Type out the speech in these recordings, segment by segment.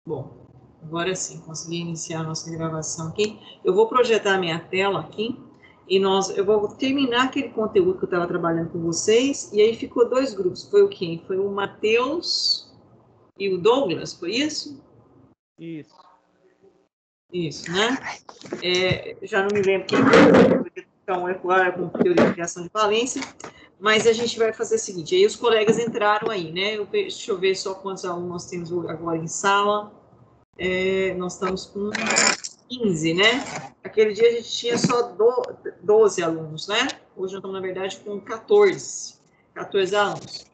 Bom, agora sim, consegui iniciar a nossa gravação aqui. Eu vou projetar a minha tela aqui e eu vou terminar aquele conteúdo que eu estava trabalhando com vocês, e aí ficou dois grupos. Foi o quê? Foi o Matheus e o Douglas, foi isso? Isso. Isso, né? Já não me lembro quem foi, então, com teoria de criação de valência, mas a gente vai fazer o seguinte, aí os colegas entraram aí, né? Deixa eu ver só quantos alunos nós temos agora em sala. Nós estamos com 15, né? Aquele dia a gente tinha só 12 alunos, né? Hoje nós estamos, na verdade, com 14 alunos.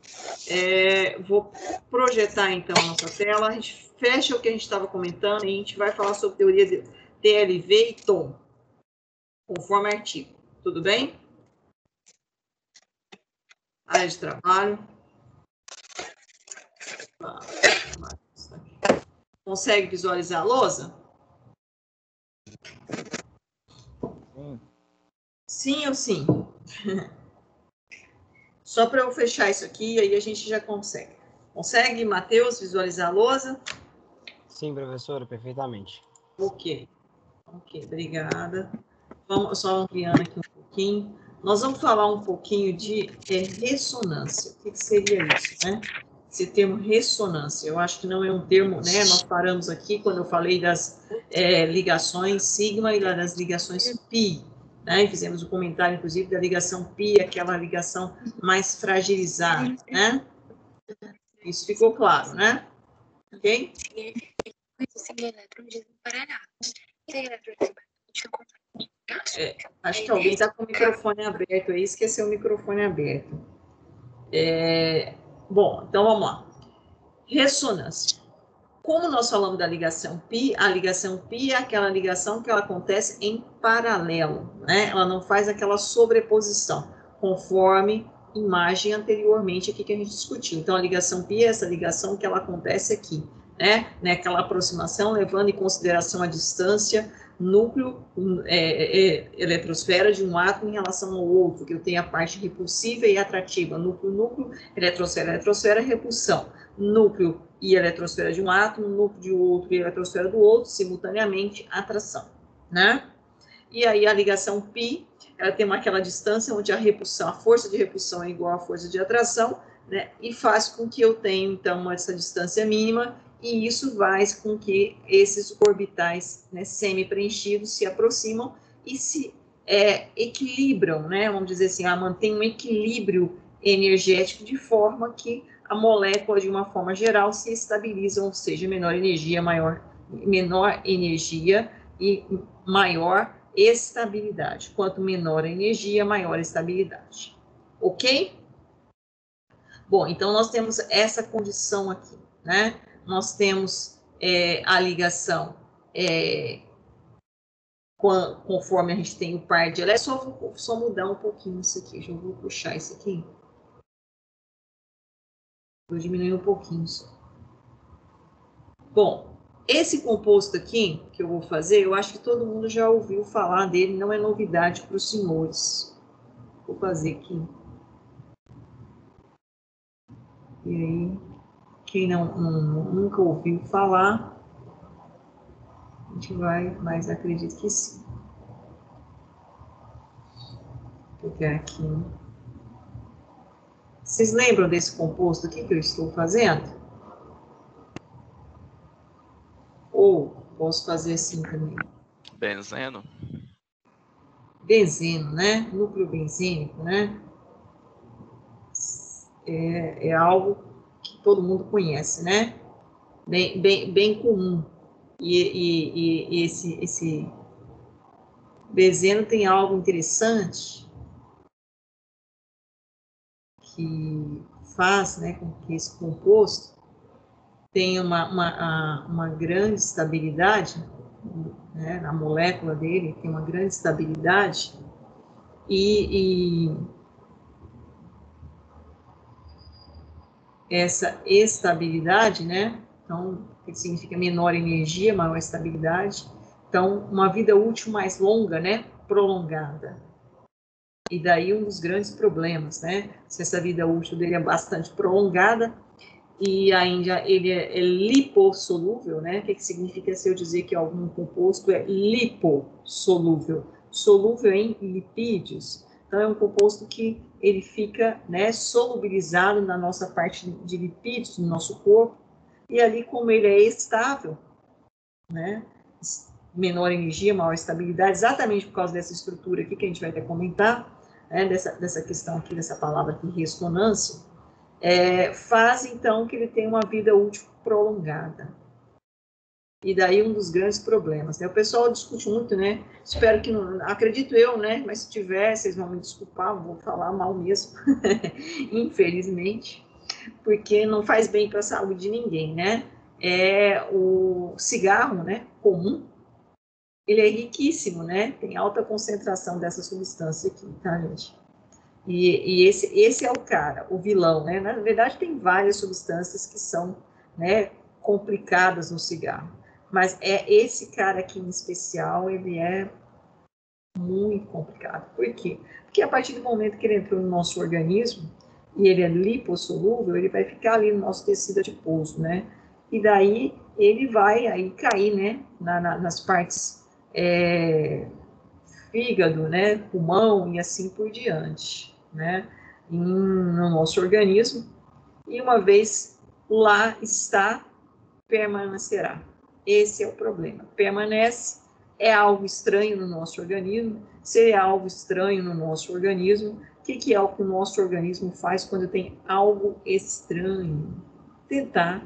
Vou projetar, então, a nossa tela. A gente fecha o que a gente estava comentando e a gente vai falar sobre teoria de TLV e tom, conforme artigo. Tudo bem? Área de trabalho. Consegue visualizar a lousa? Sim ou sim? Só para eu fechar isso aqui, aí a gente já consegue. Consegue, Matheus, visualizar a lousa? Sim, professora, perfeitamente. Ok, obrigada. Vamos só ampliando aqui um pouquinho. Nós vamos falar um pouquinho de ressonância. O que seria isso, né? Esse termo ressonância, eu acho que não é um termo, né? Nós paramos aqui quando eu falei das ligações sigma e das ligações pi, né? E fizemos um comentário, inclusive, da ligação pi, aquela ligação mais fragilizada, né? Isso ficou claro, né? Ok? Acho que alguém está com o microfone aberto aí, esqueceu o microfone aberto. Bom, então vamos lá. Ressonância. Como nós falamos da ligação pi, a ligação pi é aquela ligação que ela acontece em paralelo, né? Ela não faz aquela sobreposição, conforme imagem anteriormente aqui que a gente discutiu. Então, a ligação pi é essa ligação que ela acontece aqui, né? Aquela aproximação levando em consideração a distância núcleo, eletrosfera de um átomo em relação ao outro, que eu tenho a parte repulsiva e atrativa, núcleo, eletrosfera, repulsão, núcleo e eletrosfera de um átomo, núcleo de outro e eletrosfera do outro, simultaneamente, atração, né? E aí a ligação π, ela tem aquela distância onde a força de repulsão é igual à força de atração, né? E faz com que eu tenha, então, essa distância mínima, e isso faz com que esses orbitais, né, semi-preenchidos se aproximam e se equilibram, né? Vamos dizer assim, mantém um equilíbrio energético de forma que a molécula, de uma forma geral, se estabiliza, ou seja, menor energia e maior estabilidade. Quanto menor a energia, maior a estabilidade. Ok? Bom, então nós temos essa condição aqui, né? Nós temos a ligação conforme a gente tem o par de elétrons. Só mudar um pouquinho isso aqui. Já vou puxar isso aqui. Vou diminuir um pouquinho só. Bom, esse composto aqui que eu vou fazer, eu acho que todo mundo já ouviu falar dele, não é novidade para os senhores. Vou fazer aqui. E aí, quem nunca ouviu falar, a gente vai, mas acredito que sim. Vou pegar aqui. Vocês lembram desse composto aqui que eu estou fazendo? Ou posso fazer assim também? Benzeno. Benzeno, né? Núcleo benzênico, né? É algo que todo mundo conhece, né? Bem comum. E esse benzeno tem algo interessante que faz, né, com que esse composto tenha uma grande estabilidade, né, na molécula dele tem uma grande estabilidade e essa estabilidade, né, então, o que significa menor energia, maior estabilidade, então, uma vida útil mais longa, né, prolongada. E daí um dos grandes problemas, né, se essa vida útil dele é bastante prolongada, e ainda ele é lipossolúvel, né? O que significa se eu dizer que algum composto é lipossolúvel? Solúvel em lipídios. Então, é um composto que ele fica, né, solubilizado na nossa parte de lipídios, no nosso corpo, e ali, como ele é estável, né, menor energia, maior estabilidade, exatamente por causa dessa estrutura aqui que a gente vai até comentar, né, dessa questão aqui, dessa palavra aqui, ressonância, faz, então, que ele tenha uma vida útil prolongada. E daí um dos grandes problemas, né? O pessoal discute muito, né? Espero que não, acredito eu, né? Mas se tiver, vocês vão me desculpar, vou falar mal mesmo, infelizmente, porque não faz bem para a saúde de ninguém, né? O cigarro, né? Comum, ele é riquíssimo, né? Tem alta concentração dessa substância aqui, tá, gente? E esse é o cara, o vilão, né? Na verdade, tem várias substâncias que são, né, complicadas no cigarro. Mas esse cara aqui em especial, ele é muito complicado. Por quê? Porque a partir do momento que ele entrou no nosso organismo, e ele é lipossolúvel, ele vai ficar ali no nosso tecido adiposo, né? E daí ele vai aí cair, né, nas partes fígado, né, pulmão e assim por diante, né, no nosso organismo. E uma vez lá está, permanecerá. Esse é o problema. Permanece, é algo estranho no nosso organismo. Se é algo estranho no nosso organismo, o que é o que o nosso organismo faz quando tem algo estranho? Tentar,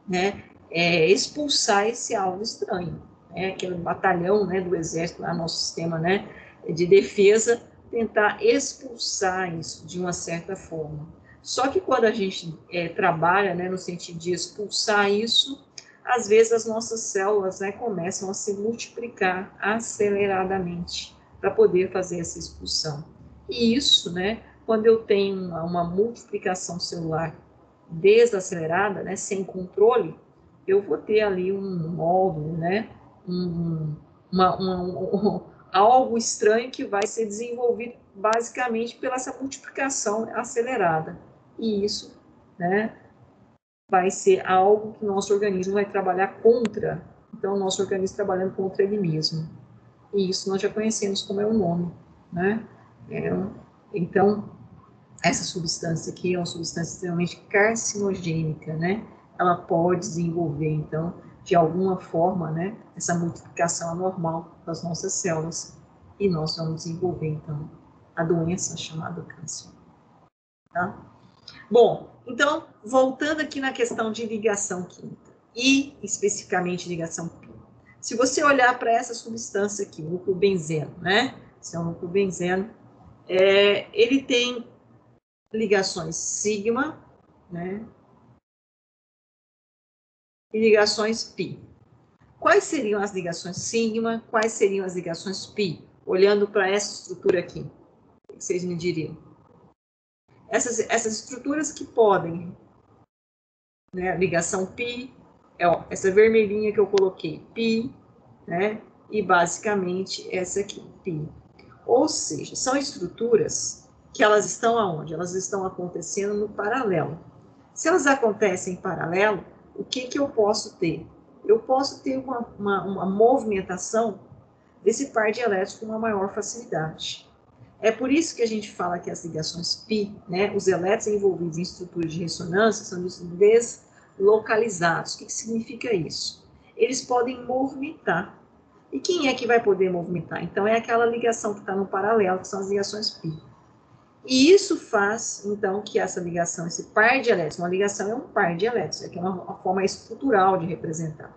né, expulsar esse algo estranho. Aquele batalhão, né, do exército, lá, nosso sistema, né, de defesa, tentar expulsar isso de uma certa forma. Só que quando a gente trabalha, né, no sentido de expulsar isso, às vezes as nossas células, né, começam a se multiplicar aceleradamente para poder fazer essa expulsão. E isso, né, quando eu tenho uma multiplicação celular desacelerada, né, sem controle, eu vou ter ali um módulo, né, algo estranho que vai ser desenvolvido basicamente pela essa multiplicação acelerada. E isso, né, vai ser algo que o nosso organismo vai trabalhar contra. Então, o nosso organismo trabalhando contra ele mesmo. E isso nós já conhecemos como é o nome, né? Então, essa substância aqui é uma substância extremamente carcinogênica, né? Ela pode desenvolver, então, de alguma forma, né, essa multiplicação anormal das nossas células. E nós vamos desenvolver, então, a doença chamada câncer. Tá? Bom, então, voltando aqui na questão de ligação química, e especificamente ligação química. Se você olhar para essa substância aqui, o núcleo benzeno, né? Esse é o núcleo benzeno. Ele tem ligações sigma, né? E ligações pi. Quais seriam as ligações sigma? Quais seriam as ligações pi? Olhando para essa estrutura aqui, o que vocês me diriam? Essas estruturas que podem, né? Ligação pi, essa vermelhinha que eu coloquei, pi, né? E basicamente essa aqui, pi. Ou seja, são estruturas que elas estão aonde? Elas estão acontecendo no paralelo. Se elas acontecem em paralelo, o que eu posso ter? Eu posso ter uma movimentação desse par de elétrons com uma maior facilidade. É por isso que a gente fala que as ligações pi, né, os elétrons envolvidos em estruturas de ressonância são deslocalizados. O que significa isso? Eles podem movimentar. E quem é que vai poder movimentar? Então, é aquela ligação que está no paralelo, que são as ligações pi. E isso faz, então, que essa ligação, esse par de elétrons, uma ligação é um par de elétrons, é uma forma estrutural de representar,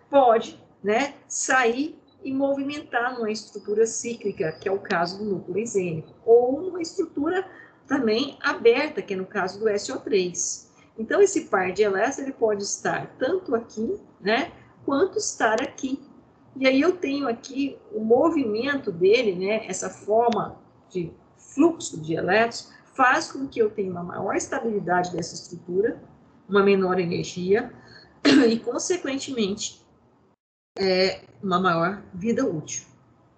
pode, né, sair e movimentar numa estrutura cíclica, que é o caso do núcleo benzênico, ou numa estrutura também aberta, que é no caso do SO3. Então, esse par de elétrons, ele pode estar tanto aqui, né, quanto estar aqui. E aí eu tenho aqui o movimento dele, né, essa forma de fluxo de elétrons, faz com que eu tenha uma maior estabilidade dessa estrutura, uma menor energia e, consequentemente, uma maior vida útil.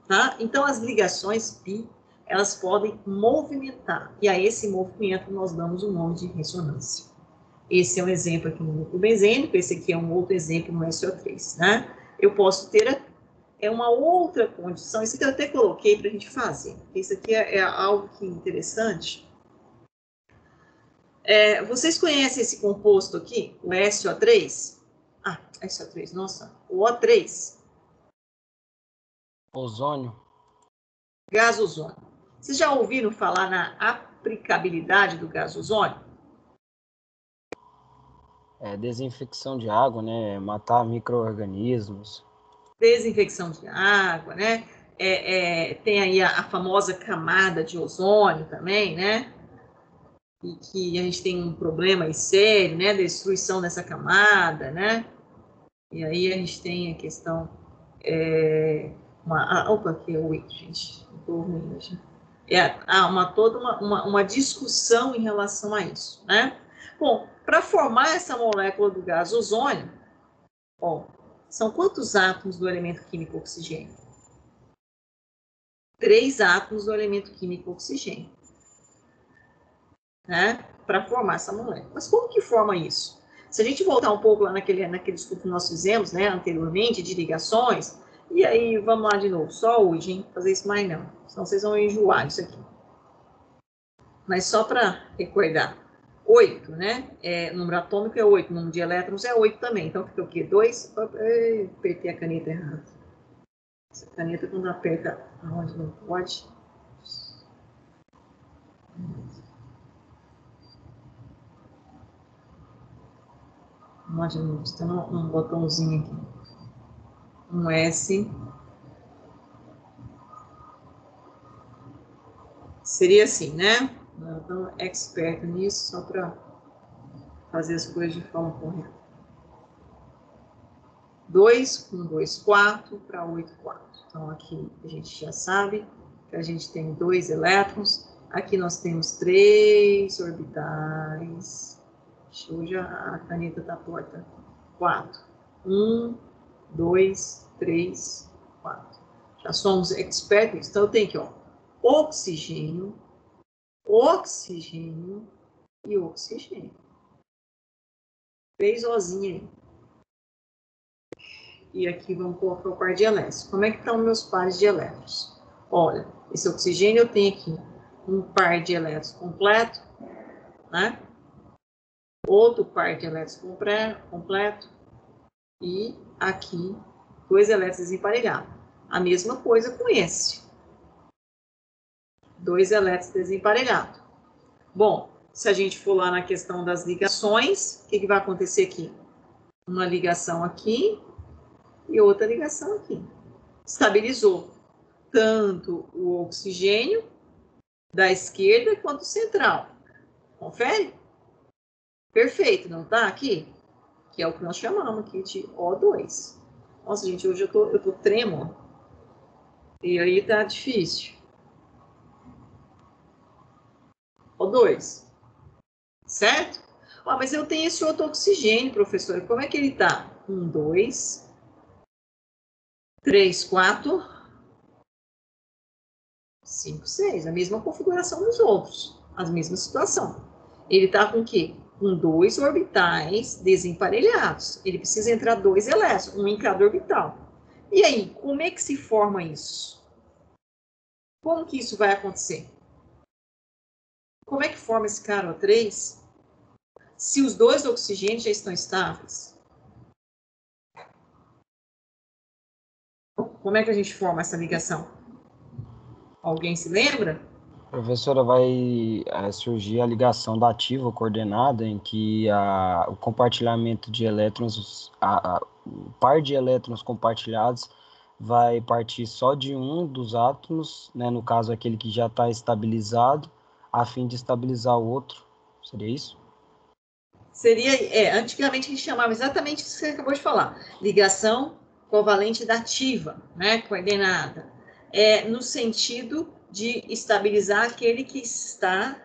Tá? Então, as ligações pi, elas podem movimentar, e a esse movimento nós damos o nome de ressonância. Esse é um exemplo aqui no núcleo benzênico, esse aqui é um outro exemplo no SO3, né? Eu posso ter uma outra condição, isso aqui eu até coloquei para a gente fazer. Isso aqui é algo que é interessante. Vocês conhecem esse composto aqui, o SO3? Ah, SO3, nossa, o O3. Ozônio. Gás ozônio. Vocês já ouviram falar na aplicabilidade do gás ozônio? Desinfecção de água, né? Matar micro-organismos. Desinfecção de água, né? Tem aí a famosa camada de ozônio também, né? E que a gente tem um problema aí sério, né? Destruição dessa camada, né? E aí a gente tem a questão... opa, aqui é o wiki, gente. Estou ruim hoje. Toda uma discussão em relação a isso, né? Bom, para formar essa molécula do gás ozônio, ó, são quantos átomos do elemento químico oxigênio? 3 átomos do elemento químico oxigênio, né? Para formar essa molécula. Mas como que forma isso? Se a gente voltar um pouco lá naquele estudo que nós fizemos, né, anteriormente, de ligações, e aí vamos lá de novo, só hoje, hein? Fazer isso mais não, senão vocês vão enjoar disso aqui. Mas só para recordar, 8, né? Número atômico é 8, número de elétrons é 8 também. Então fica o quê? 2? Apertei a caneta errada. Essa caneta, quando aperta aonde não pode. Vamos de novo. Tem um botãozinho aqui. Um S. Seria assim, né? Então, expert nisso, só para fazer as coisas de forma correta. 2 com 2, 4 para 8, 4. Então, aqui a gente já sabe que a gente tem 2 elétrons. Aqui nós temos 3 orbitais. Hoje a caneta está torta. 4. 1, 2, 3, 4. Já somos expertos. Então, eu tenho aqui, ó, oxigênio, oxigênio e oxigênio. 3 ozinhas aí. E aqui vamos colocar o par de elétrons. Como é que estão meus pares de elétrons? Olha, esse oxigênio eu tenho aqui um par de elétrons completo, né? Outro par de elétrons completo. E aqui, 2 elétrons desemparelhados. A mesma coisa com esse. 2 elétrons desemparelhados. Bom, se a gente for lá na questão das ligações, o que vai acontecer aqui? Uma ligação aqui e outra ligação aqui. Estabilizou tanto o oxigênio da esquerda quanto o central. Confere? Perfeito, não tá aqui? Que é o que nós chamamos aqui de O2. Nossa, gente, hoje eu tô trêmulo. E aí tá difícil. O2. Certo? Mas eu tenho esse outro oxigênio, professor. Como é que ele tá? 1, 2, 3, 4, 5, 6. A mesma configuração dos outros. A mesma situação. Ele está com o quê? Com 2 orbitais desemparelhados. Ele precisa entrar 2 elétrons, um em cada orbital. E aí, como é que se forma isso? Como que isso vai acontecer? Como é que forma esse cara O3 se os 2 oxigênios já estão estáveis? Como é que a gente forma essa ligação? Alguém se lembra? Professora, vai surgir a ligação dativa coordenada, em que o compartilhamento de elétrons, o par de elétrons compartilhados vai partir só de um dos átomos, né, no caso aquele que já está estabilizado, a fim de estabilizar o outro. Seria isso? Seria, antigamente a gente chamava exatamente isso que você acabou de falar, ligação covalente dativa, né, coordenada, no sentido de estabilizar aquele que está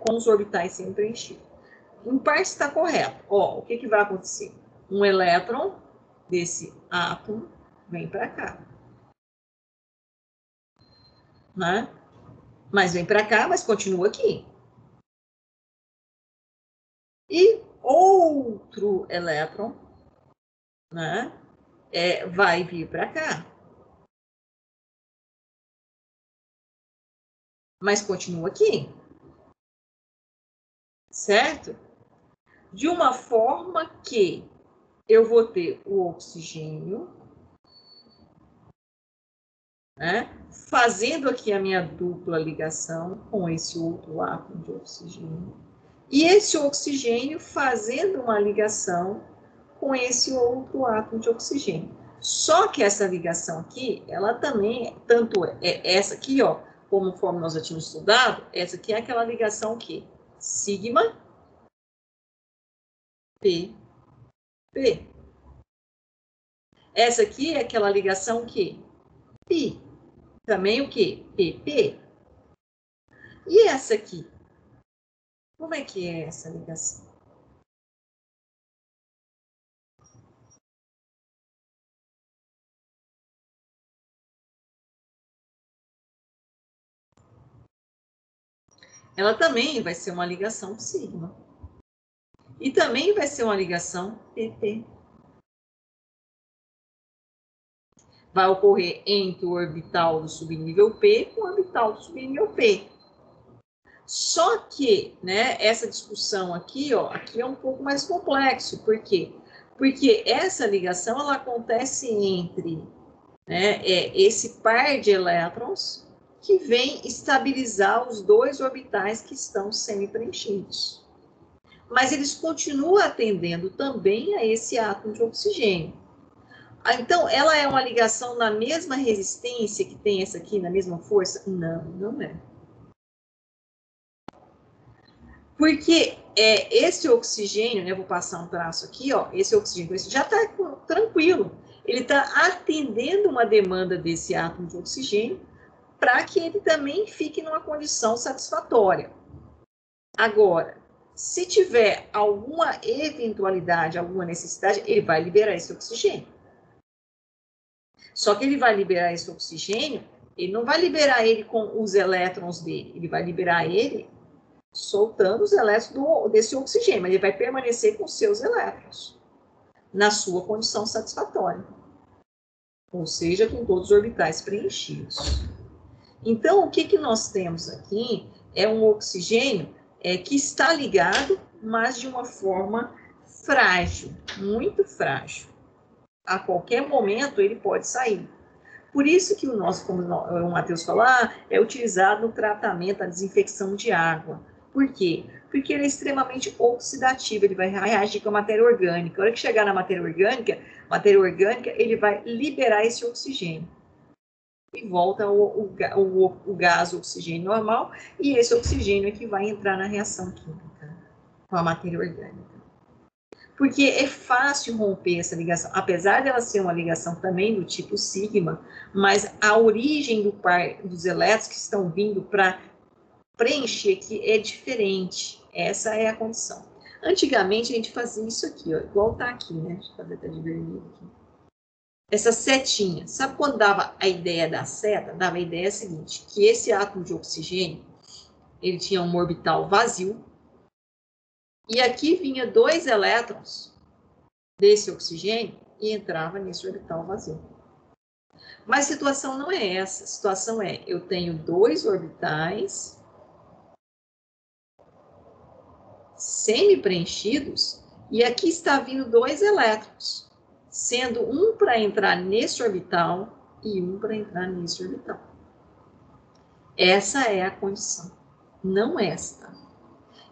com os orbitais sem preenchidos. Em parte está correto. O que vai acontecer? Um elétron desse átomo vem para cá, né? Mas vem para cá, mas continua aqui. e outro elétron, né, vai vir para cá. Mas continua aqui. Certo? De uma forma que eu vou ter o oxigênio, né, fazendo aqui a minha dupla ligação com esse outro átomo de oxigênio, e esse oxigênio fazendo uma ligação com esse outro átomo de oxigênio. Só que essa ligação aqui, ela também, tanto essa aqui, ó, conforme nós já tínhamos estudado, essa aqui é aquela ligação que sigma P, P. Essa aqui é aquela ligação que pi. Também o que? PP. E essa aqui? Como é que é essa ligação? Ela também vai ser uma ligação sigma. E também vai ser uma ligação PP. Vai ocorrer entre o orbital do subnível P com o orbital do subnível P. Só que, né, essa discussão aqui, ó, aqui é um pouco mais complexo. Por quê? Porque essa ligação ela acontece entre, né, esse par de elétrons que vem estabilizar os dois orbitais que estão semi-preenchidos. Mas eles continuam atendendo também a esse átomo de oxigênio. Então, ela é uma ligação na mesma resistência que tem essa aqui, na mesma força? Não, não é. Porque esse oxigênio, né, eu vou passar um traço aqui, ó, esse oxigênio já está tranquilo. Ele está atendendo uma demanda desse átomo de oxigênio para que ele também fique numa condição satisfatória. Agora, se tiver alguma eventualidade, alguma necessidade, ele vai liberar esse oxigênio. Só que ele vai liberar esse oxigênio, ele não vai liberar ele com os elétrons dele, ele vai liberar ele soltando os elétrons desse oxigênio, mas ele vai permanecer com seus elétrons na sua condição satisfatória. Ou seja, com todos os orbitais preenchidos. Então, o que nós temos aqui é um oxigênio que está ligado, mas de uma forma frágil, muito frágil. A qualquer momento ele pode sair. Por isso que o nosso, como o Matheus falou, é utilizado no tratamento, a desinfecção de água. Por quê? Porque ele é extremamente oxidativo, ele vai reagir com a matéria orgânica. A hora que chegar na matéria orgânica, ele vai liberar esse oxigênio. E volta o gás, o oxigênio normal, e esse oxigênio é que vai entrar na reação química com a matéria orgânica. Porque é fácil romper essa ligação, apesar dela ser uma ligação também do tipo sigma, mas a origem do par dos elétrons que estão vindo para preencher aqui é diferente. Essa é a condição. Antigamente a gente fazia isso aqui, ó, igual tá aqui, né? Deixa eu fazer até de vermelho aqui. Essa setinha, sabe quando dava a ideia da seta? Dava a ideia seguinte, que esse átomo de oxigênio, ele tinha um orbital vazio, e aqui vinha 2 elétrons desse oxigênio e entrava nesse orbital vazio. Mas a situação não é essa. A situação é, eu tenho 2 orbitais semi-preenchidos e aqui está vindo 2 elétrons, sendo um para entrar nesse orbital e um para entrar nesse orbital. Essa é a condição, não esta.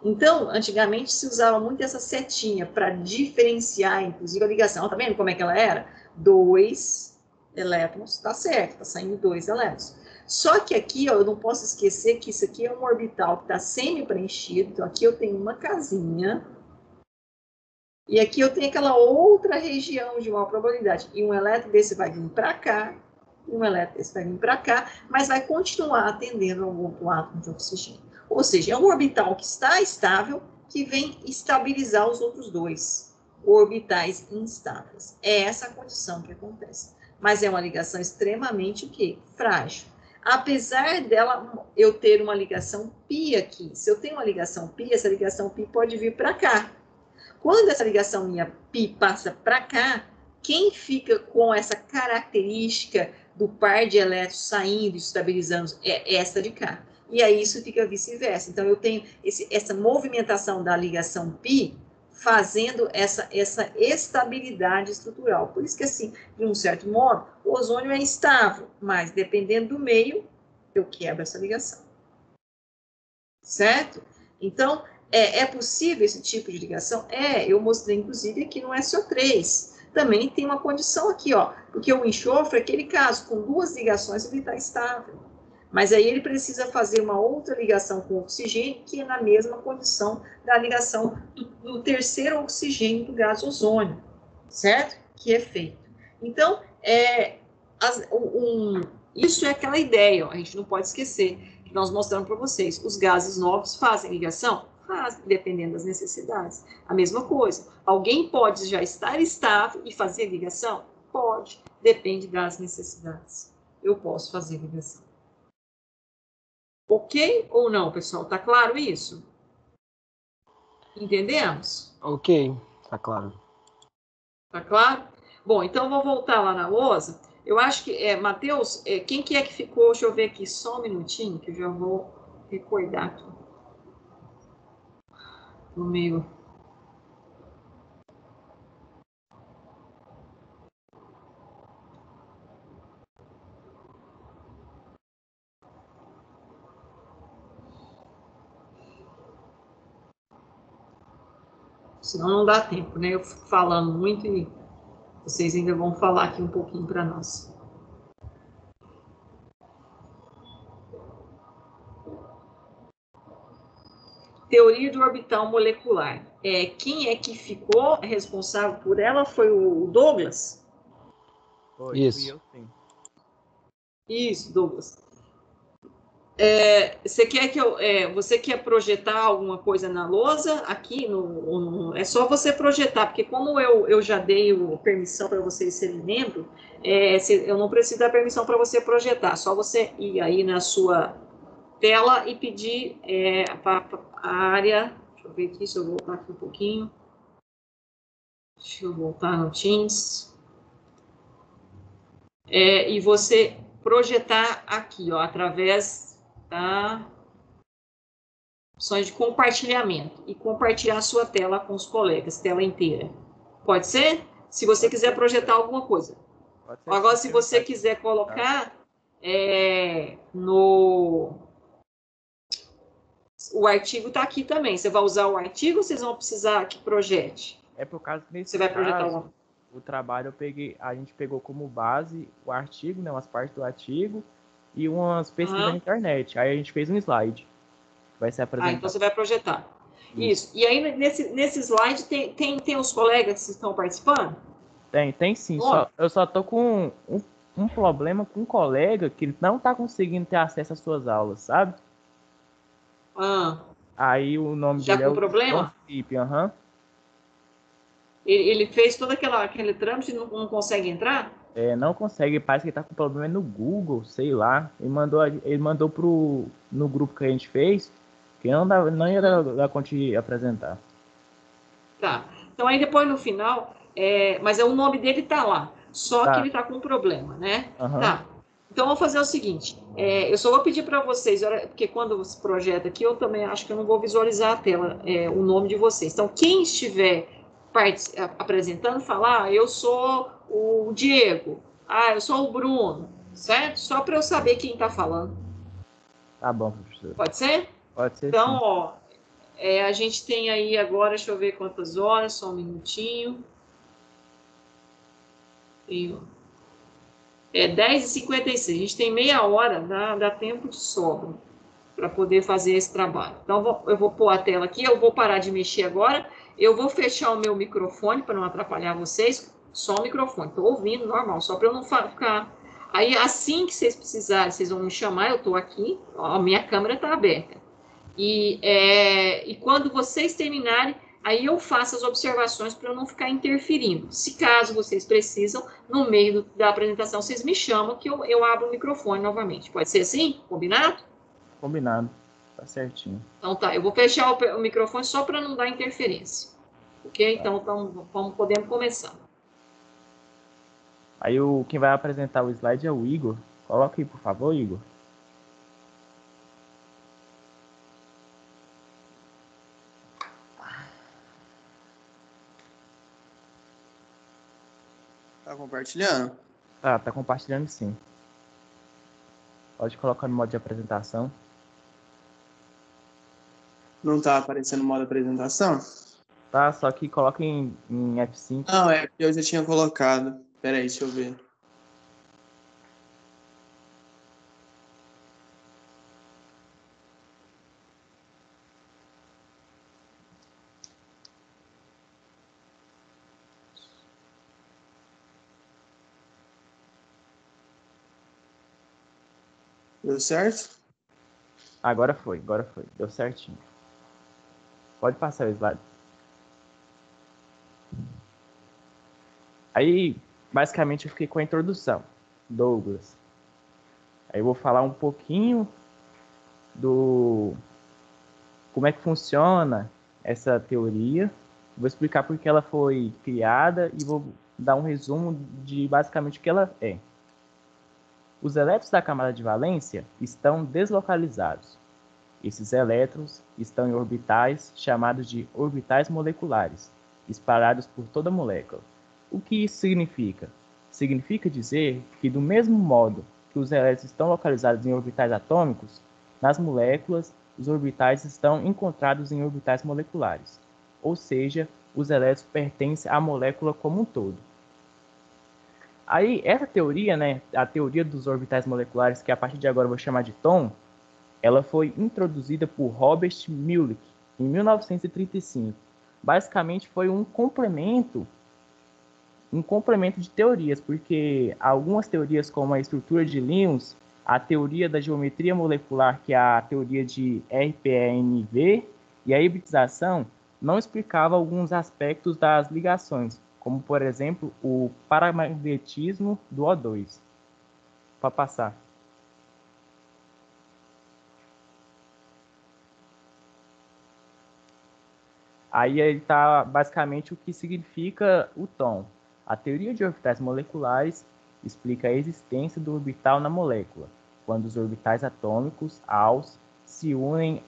Então, antigamente se usava muito essa setinha para diferenciar, inclusive, a ligação. Tá vendo como é que ela era? 2 elétrons, tá certo, tá saindo 2 elétrons. Só que aqui, ó, eu não posso esquecer que isso aqui é um orbital que está semi-preenchido. Então, aqui eu tenho uma casinha. E aqui eu tenho aquela outra região de maior probabilidade. E um elétron desse vai vir para cá, e um elétron desse vai vir para cá, mas vai continuar atendendo ao outro átomo de oxigênio. Ou seja, é um orbital que está estável, que vem estabilizar os outros 2 orbitais instáveis. É essa a condição que acontece. Mas é uma ligação extremamente o quê? Frágil. Apesar dela eu ter uma ligação π aqui, se eu tenho uma ligação π, essa ligação π pode vir para cá. Quando essa ligação minha π passa para cá, quem fica com essa característica do par de elétrons saindo e estabilizando é essa de cá. E aí isso fica vice-versa. Então, eu tenho essa movimentação da ligação π fazendo essa estabilidade estrutural. Por isso que, assim, de um certo modo, o ozônio é instável, mas dependendo do meio, eu quebro essa ligação. Certo? Então, é possível esse tipo de ligação? Eu mostrei, inclusive, aqui no SO3. Também tem uma condição aqui, ó, porque o enxofre, aquele caso, com duas ligações, ele está estável. Mas aí ele precisa fazer uma outra ligação com oxigênio, que é na mesma condição da ligação do terceiro oxigênio do gás ozônio, certo? Que é feito. Então, isso é aquela ideia, ó, a gente não pode esquecer, que nós mostramos para vocês. Os gases novos fazem ligação? Fazem, dependendo das necessidades. A mesma coisa. Alguém pode já estar estável e fazer ligação? Pode. Depende das necessidades. Eu posso fazer ligação. Ok ou não, pessoal? Tá claro isso? Entendemos? Ok, tá claro. Tá claro? Bom, então vou voltar lá na lousa. Eu acho que, Matheus, quem que é que ficou? Deixa eu ver aqui só um minutinho, que eu já vou recordar aqui. No meio. Senão não dá tempo, né? Eu fico falando muito e vocês ainda vão falar aqui um pouquinho para nós. Teoria do orbital molecular. Quem é que ficou responsável por ela foi o Douglas? Isso. Fui eu, sim. Isso, Douglas. Você quer projetar alguma coisa na lousa aqui? É só você projetar, porque como eu já dei permissão para vocês serem membros, eu não preciso dar permissão para você projetar, só você ir aí na sua tela e pedir para a área. Deixa eu ver aqui, se eu voltar aqui um pouquinho. Deixa eu voltar no Teams. E você projetar aqui, ó, através da opções de compartilhamento e compartilhar a sua tela com os colegas, tela inteira. Pode ser? Se você quiser projetar alguma coisa. Agora, se você quiser colocar o artigo está aqui também. Você vai usar o artigo ou vocês vão precisar que projete? Por causa desse você vai projetar alguma... o trabalho a gente pegou como base o artigo, né, umas partes do artigo e umas pesquisas na internet. Aí a gente fez um slide. Vai ser apresentado. Então você vai projetar. Isso. E aí, nesse slide, tem os colegas que estão participando? Tem sim. Eu só tô com um problema com um colega que não tá conseguindo ter acesso às suas aulas, sabe? Aí o nome já dele com problema? Felipe, Ele fez todo aquele trâmite e não consegue entrar? Não consegue, parece que ele tá com problema no Google, sei lá. Ele mandou no grupo que a gente fez, que não ia dar conta de apresentar. Tá. Então aí depois no final, mas o nome dele tá lá, só que ele tá com um problema, né? Tá. Então vamos fazer o seguinte, eu só vou pedir para vocês, porque quando você projeta aqui, eu também acho que eu não vou visualizar a tela, o nome de vocês. Então quem estiver apresentando, falar, eu sou o Diego, eu sou o Bruno, certo? Só para eu saber quem está falando. Tá bom, professor. Pode ser? Pode ser. Então, sim. ó, a gente tem aí agora, deixa eu ver quantas horas, só um minutinho. 10h56, a gente tem meia hora, dá tempo de sobra para poder fazer esse trabalho. Então, eu vou pôr a tela aqui, eu vou parar de mexer agora, eu vou fechar o meu microfone para não atrapalhar vocês, só o microfone, estou ouvindo normal, só para eu não ficar... Aí, assim que vocês precisarem, vocês vão me chamar, eu estou aqui, ó, a minha câmera está aberta. E quando vocês terminarem, aí eu faço as observações para eu não ficar interferindo. Se caso vocês precisam, no meio da apresentação, vocês me chamam que eu abro o microfone novamente. Pode ser assim? Combinado? Combinado. Tá certinho. Então tá, eu vou fechar o microfone só para não dar interferência. Ok? Então, podemos começar. Aí quem vai apresentar o slide é o Igor. Coloca aí, por favor, Igor. Tá compartilhando? Tá compartilhando sim. Pode colocar no modo de apresentação. Não tá aparecendo o modo apresentação? Tá, só que coloca em F5. Não, é porque eu já tinha colocado. Pera aí, deixa eu ver. Deu certo? Agora foi. Deu certinho. Pode passar o slide. Aí, basicamente, eu fiquei com a introdução. Douglas. Aí eu vou falar um pouquinho do como é que funciona essa teoria. Vou explicar por que ela foi criada e vou dar um resumo de basicamente o que ela é. Os elétrons da camada de valência estão deslocalizados. Esses elétrons estão em orbitais chamados de orbitais moleculares, espalhados por toda a molécula. O que isso significa? Significa dizer que, do mesmo modo que os elétrons estão localizados em orbitais atômicos, nas moléculas, os orbitais estão encontrados em orbitais moleculares. Ou seja, os elétrons pertencem à molécula como um todo. Aí, essa teoria, a teoria dos orbitais moleculares, que a partir de agora eu vou chamar de TOM, ela foi introduzida por Robert Mullick em 1935. Basicamente foi um complemento de teorias, porque algumas teorias, como a estrutura de Lewis, a teoria da geometria molecular, que é a teoria de RPNV, e a hibridização, não explicava alguns aspectos das ligações, como, por exemplo, o paramagnetismo do O2. Para passar. Aí está basicamente o que significa o tom. A teoria de orbitais moleculares explica a existência do orbital na molécula, quando os orbitais atômicos, AUs, se unem,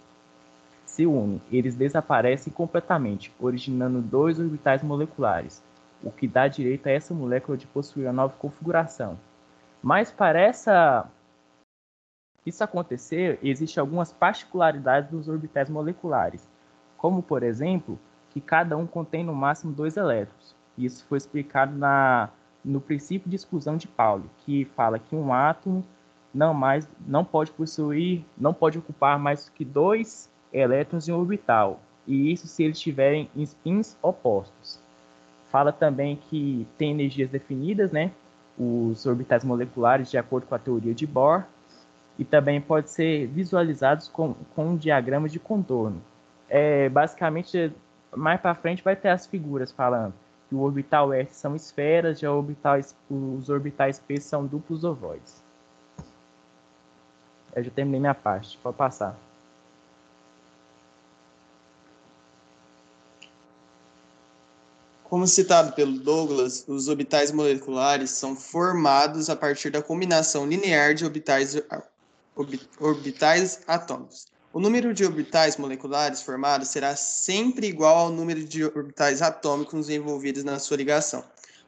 eles desaparecem completamente, originando dois orbitais moleculares, o que dá direito a essa molécula de possuir uma nova configuração. Mas para isso acontecer, existem algumas particularidades dos orbitais moleculares, como, por exemplo, que cada um contém no máximo 2 elétrons. Isso foi explicado no princípio de exclusão de Pauli, que fala que um átomo não pode ocupar mais que 2 elétrons em um orbital, e isso se eles estiverem em spins opostos. Fala também que tem energias definidas, os orbitais moleculares, de acordo com a teoria de Bohr, e também pode ser visualizados com um diagrama de contorno. Basicamente, mais para frente vai ter as figuras falando que o orbital S são esferas, já os orbitais P são duplos ovoides. Eu já terminei minha parte, pode passar. Como citado pelo Douglas, os orbitais moleculares são formados a partir da combinação linear de orbitais atômicos. O número de orbitais moleculares formados será sempre igual ao número de orbitais atômicos envolvidos na sua ligação.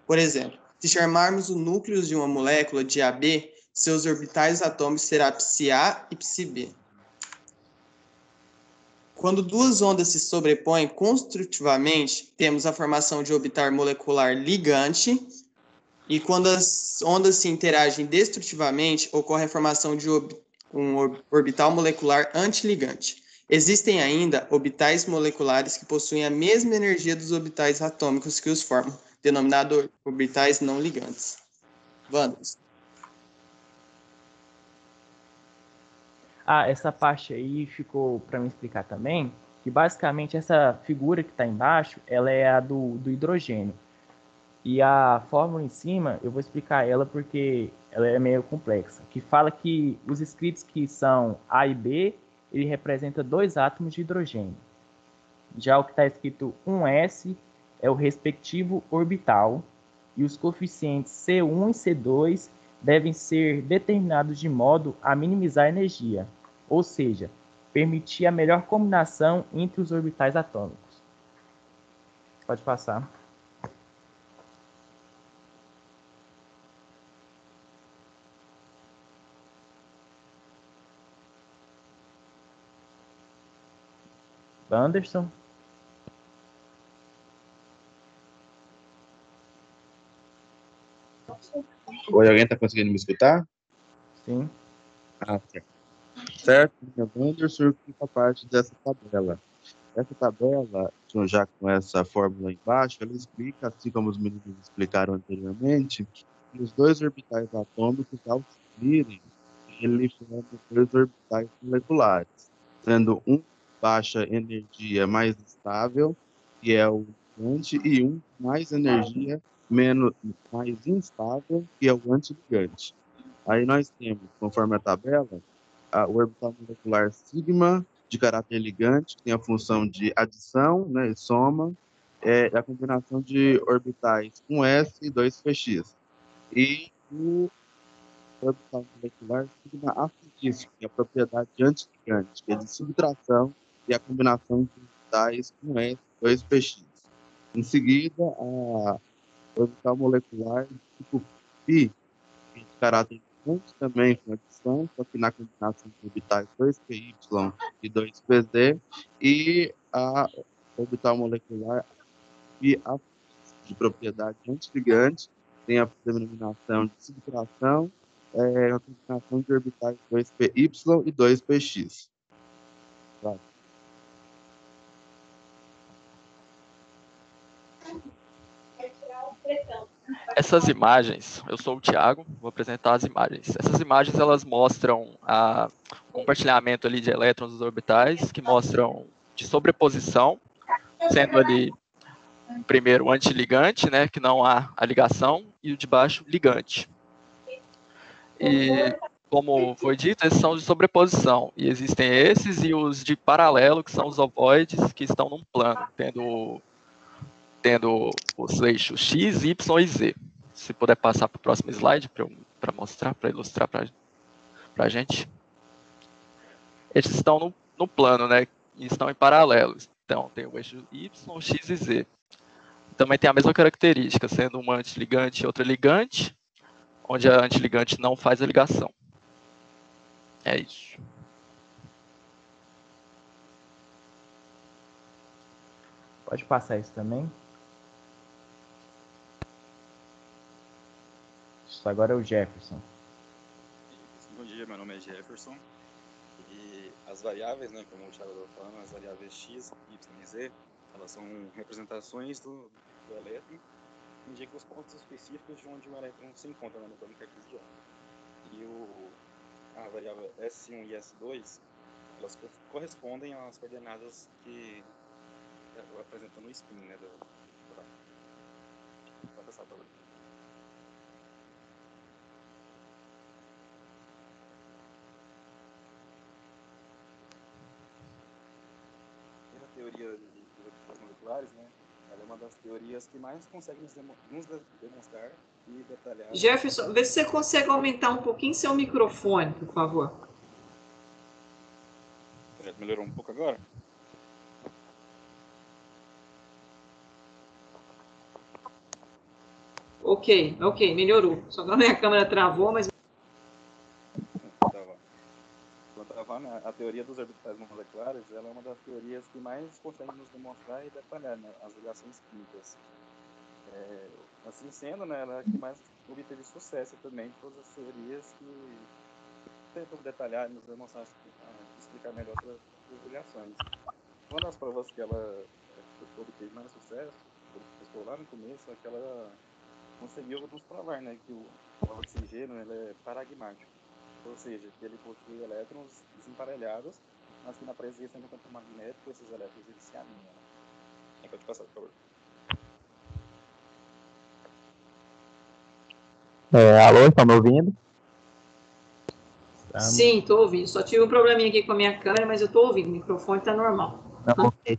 Por exemplo, se chamarmos o núcleo de uma molécula de AB, seus orbitais atômicos serão psi-A e psi-B. Quando duas ondas se sobrepõem construtivamente, temos a formação de orbital molecular ligante, e quando as ondas se interagem destrutivamente, ocorre a formação de um orbital molecular antiligante. Existem ainda orbitais moleculares que possuem a mesma energia dos orbitais atômicos que os formam, denominados orbitais não ligantes. Wanderson. Essa parte aí ficou para me explicar também, que basicamente essa figura que está embaixo, ela é a do hidrogênio. E a fórmula em cima, eu vou explicar ela porque ela é meio complexa, que fala que os escritos que são A e B, ele representa 2 átomos de hidrogênio. Já o que está escrito 1S é o respectivo orbital, e os coeficientes C1 e C2 devem ser determinados de modo a minimizar a energia, ou seja, permitir a melhor combinação entre os orbitais atômicos. Pode passar. Anderson? Oi, alguém está conseguindo me escutar? Sim. Ah, certo. Certo, meu Anderson, fica parte dessa tabela. Essa tabela, já com essa fórmula embaixo, ela explica, assim como os meninos explicaram anteriormente, que os dois orbitais atômicos, ao se unirem, eles formam dois orbitais moleculares, sendo um baixa energia mais estável, que é o ligante, e um mais energia mais instável, que é o antiligante. Aí nós temos, conforme a tabela, o orbital molecular sigma, de caráter ligante, que tem a função de adição, né, e soma, a combinação de orbitais 1s e 2px. E o orbital molecular sigma asterisco, que é a propriedade antiligante, que é de subtração e a combinação de orbitais 1s e 2px. Em seguida, a orbital molecular tipo π, de caráter ligante, também com adição, só que na combinação de orbitais 2py e 2pz, e a orbital molecular π de propriedade antiligante, tem a denominação de subtração, a combinação de orbitais 2py e 2px. Vai. Essas imagens, eu sou o Thiago, vou apresentar as imagens. Essas imagens, elas mostram o compartilhamento ali de elétrons dos orbitais, que mostram de sobreposição, sendo ali primeiro o antiligante, né, que não há a ligação, e o de baixo, ligante. E, como foi dito, esses são de sobreposição, e existem esses e os de paralelo, que são os ovoides, que estão num plano, tendo os eixos X, Y e Z. Se puder passar para o próximo slide para mostrar, para ilustrar para a gente. Eles estão no plano, né? E estão em paralelo. Então, tem o eixo Y, X e Z. Também tem a mesma característica, sendo uma antiligante e outra ligante, onde a antiligante não faz a ligação. É isso. Pode passar isso também. Isso agora é o Jefferson. Bom dia, meu nome é Jefferson. E as variáveis, né, como o Thiago estava falando, as variáveis x, y e z, elas são representações do elétron, que indicam os pontos específicos de onde o elétron se encontra no plano cartesiano. E a variável S1 e S2, elas correspondem às coordenadas que apresentam no spin, né, Vou passar para você. A teoria dos orbitais moleculares, né? Ela é uma das teorias que mais consegue nos demonstrar e detalhar. Jefferson, vê se você consegue aumentar um pouquinho seu microfone, por favor. Melhorou um pouco agora? Ok, melhorou. Só que a minha câmera travou, mas... A teoria dos orbitais moleculares, ela é uma das teorias que mais consegue nos demonstrar e detalhar, né, as ligações químicas. Assim sendo, né, ela é a que mais obteve sucesso também de todas as teorias que tentam detalhar e nos demonstrar, explicar melhor as ligações. Uma das provas que ela obteve mais sucesso, que lá no começo, é que ela conseguiu nos provar, né, que o oxigênio ele é paragmático. Ou seja, que ele possui elétrons desemparelhados, mas que na presença do campo magnético, esses elétrons eles se alinham. Pode passar, por favor. Alô, estão me ouvindo? Sim, estou ouvindo. Só tive um probleminha aqui com a minha câmera, mas eu estou ouvindo. O microfone está normal. Não, ok.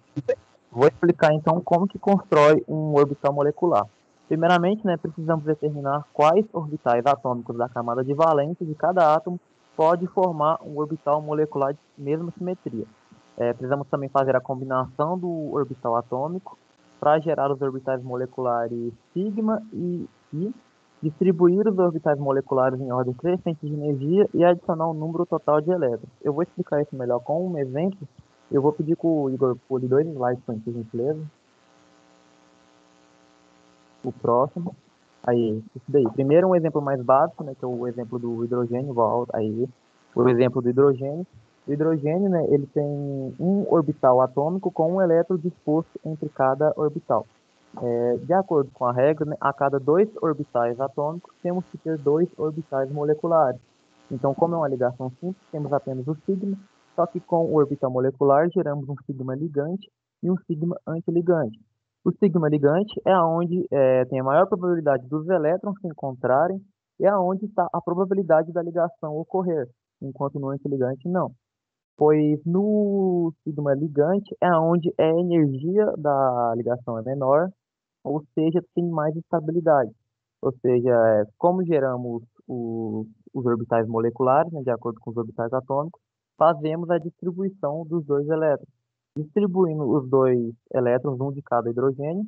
Vou explicar então como que constrói um orbital molecular. Primeiramente, né, precisamos determinar quais orbitais atômicos da camada de valência de cada átomo pode formar um orbital molecular de mesma simetria. Precisamos também fazer a combinação do orbital atômico para gerar os orbitais moleculares sigma e π, distribuir os orbitais moleculares em ordem crescente de energia e adicionar um número total de elétrons. Eu vou explicar isso melhor com um exemplo. Eu vou pedir que o Igor pule 2 slides, por gentileza. O próximo. Aí, isso daí. Primeiro um exemplo mais básico, né, que é o exemplo do hidrogênio. Aí, o exemplo do hidrogênio. O hidrogênio, né, ele tem um orbital atômico com um elétron disposto entre cada orbital. De acordo com a regra, né, a cada 2 orbitais atômicos, temos que ter 2 orbitais moleculares. Então, como é uma ligação simples, temos apenas o sigma, só que com o orbital molecular geramos um sigma ligante e um sigma antiligante. O sigma ligante é onde tem a maior probabilidade dos elétrons se encontrarem e é onde está a probabilidade da ligação ocorrer, enquanto no antiligante não. Pois no sigma ligante é onde a energia da ligação é menor, ou seja, tem mais estabilidade. Ou seja, como geramos os orbitais moleculares, né, de acordo com os orbitais atômicos, fazemos a distribuição dos 2 elétrons. Distribuindo os 2 elétrons, um de cada hidrogênio,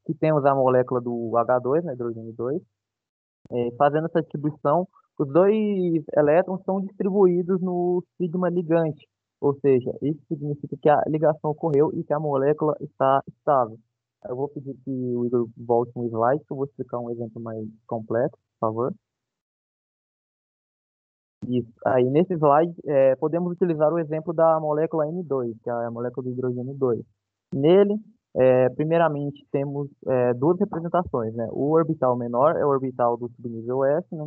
que temos a molécula do H2, né, hidrogênio 2, fazendo essa distribuição, os 2 elétrons são distribuídos no sigma ligante, ou seja, isso significa que a ligação ocorreu e que a molécula está estável. Eu vou pedir que o Igor volte um slide, que eu vou explicar um exemplo mais complexo, por favor. Isso. Aí, nesse slide, podemos utilizar o exemplo da molécula N2, que é a molécula do hidrogênio 2. Nele, primeiramente, temos 2 representações, né? O orbital menor é o orbital do subnível S, né?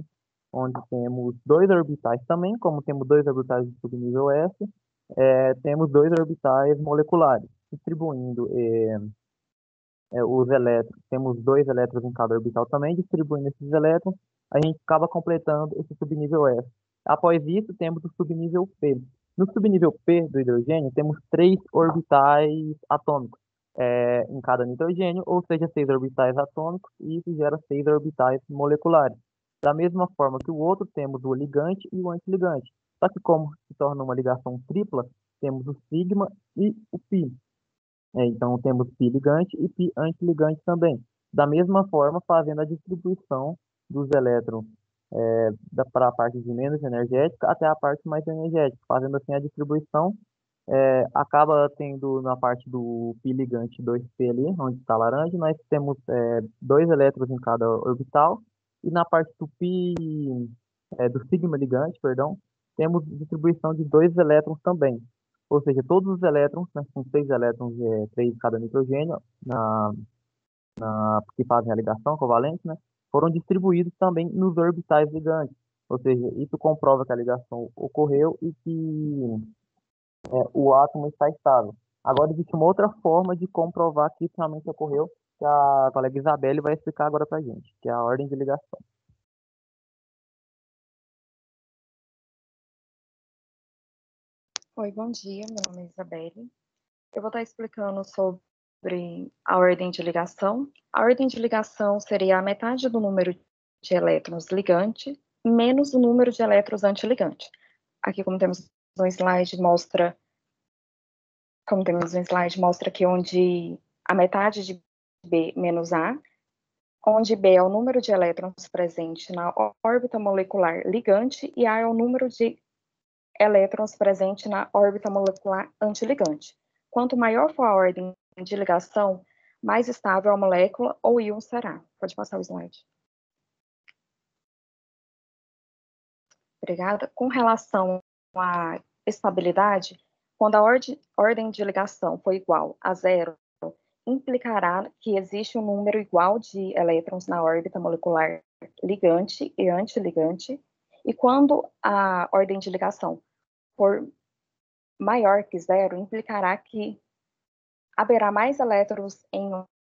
Onde temos 2 orbitais também, como temos 2 orbitais do subnível S, temos 2 orbitais moleculares, distribuindo os elétrons. Temos 2 elétrons em cada orbital também, distribuindo esses elétrons, a gente acaba completando esse subnível S. Após isso, temos o subnível P. No subnível P do hidrogênio, temos 3 orbitais atômicos em cada nitrogênio, ou seja, 6 orbitais atômicos, e isso gera 6 orbitais moleculares. Da mesma forma que o outro, temos o ligante e o antiligante. Só que como se torna uma ligação tripla, temos o sigma e o π. Então, temos π ligante e π antiligante também. Da mesma forma, fazendo a distribuição dos elétrons para a parte de menos energética até a parte mais energética. Fazendo assim a distribuição, acaba tendo na parte do π ligante 2p ali, onde está laranja, nós temos 2 elétrons em cada orbital. E na parte do π, do sigma ligante, perdão, temos distribuição de 2 elétrons também. Ou seja, todos os elétrons, né, são 6 elétrons, 3 de cada nitrogênio, que fazem a ligação covalente, né, foram distribuídos também nos orbitais ligantes. Ou seja, isso comprova que a ligação ocorreu e que o átomo está estável. Agora, existe uma outra forma de comprovar que isso realmente ocorreu, que a colega Isabelle vai explicar agora para a gente, que é a ordem de ligação. Oi, bom dia, meu nome é Isabelle. Eu vou estar explicando sobre a ordem de ligação. A ordem de ligação seria a metade do número de elétrons ligante menos o número de elétrons antiligante. Aqui, como temos um slide, mostra que onde a metade de B menos A, onde B é o número de elétrons presente na órbita molecular ligante e A é o número de elétrons presente na órbita molecular antiligante. Quanto maior for a ordem de ligação, mais estável a molécula ou íon será. Pode passar o slide. Obrigada. Com relação à estabilidade, quando a ordem de ligação for igual a 0, implicará que existe um número igual de elétrons na órbita molecular ligante e antiligante, e quando a ordem de ligação for maior que 0, implicará que haverá mais elétrons em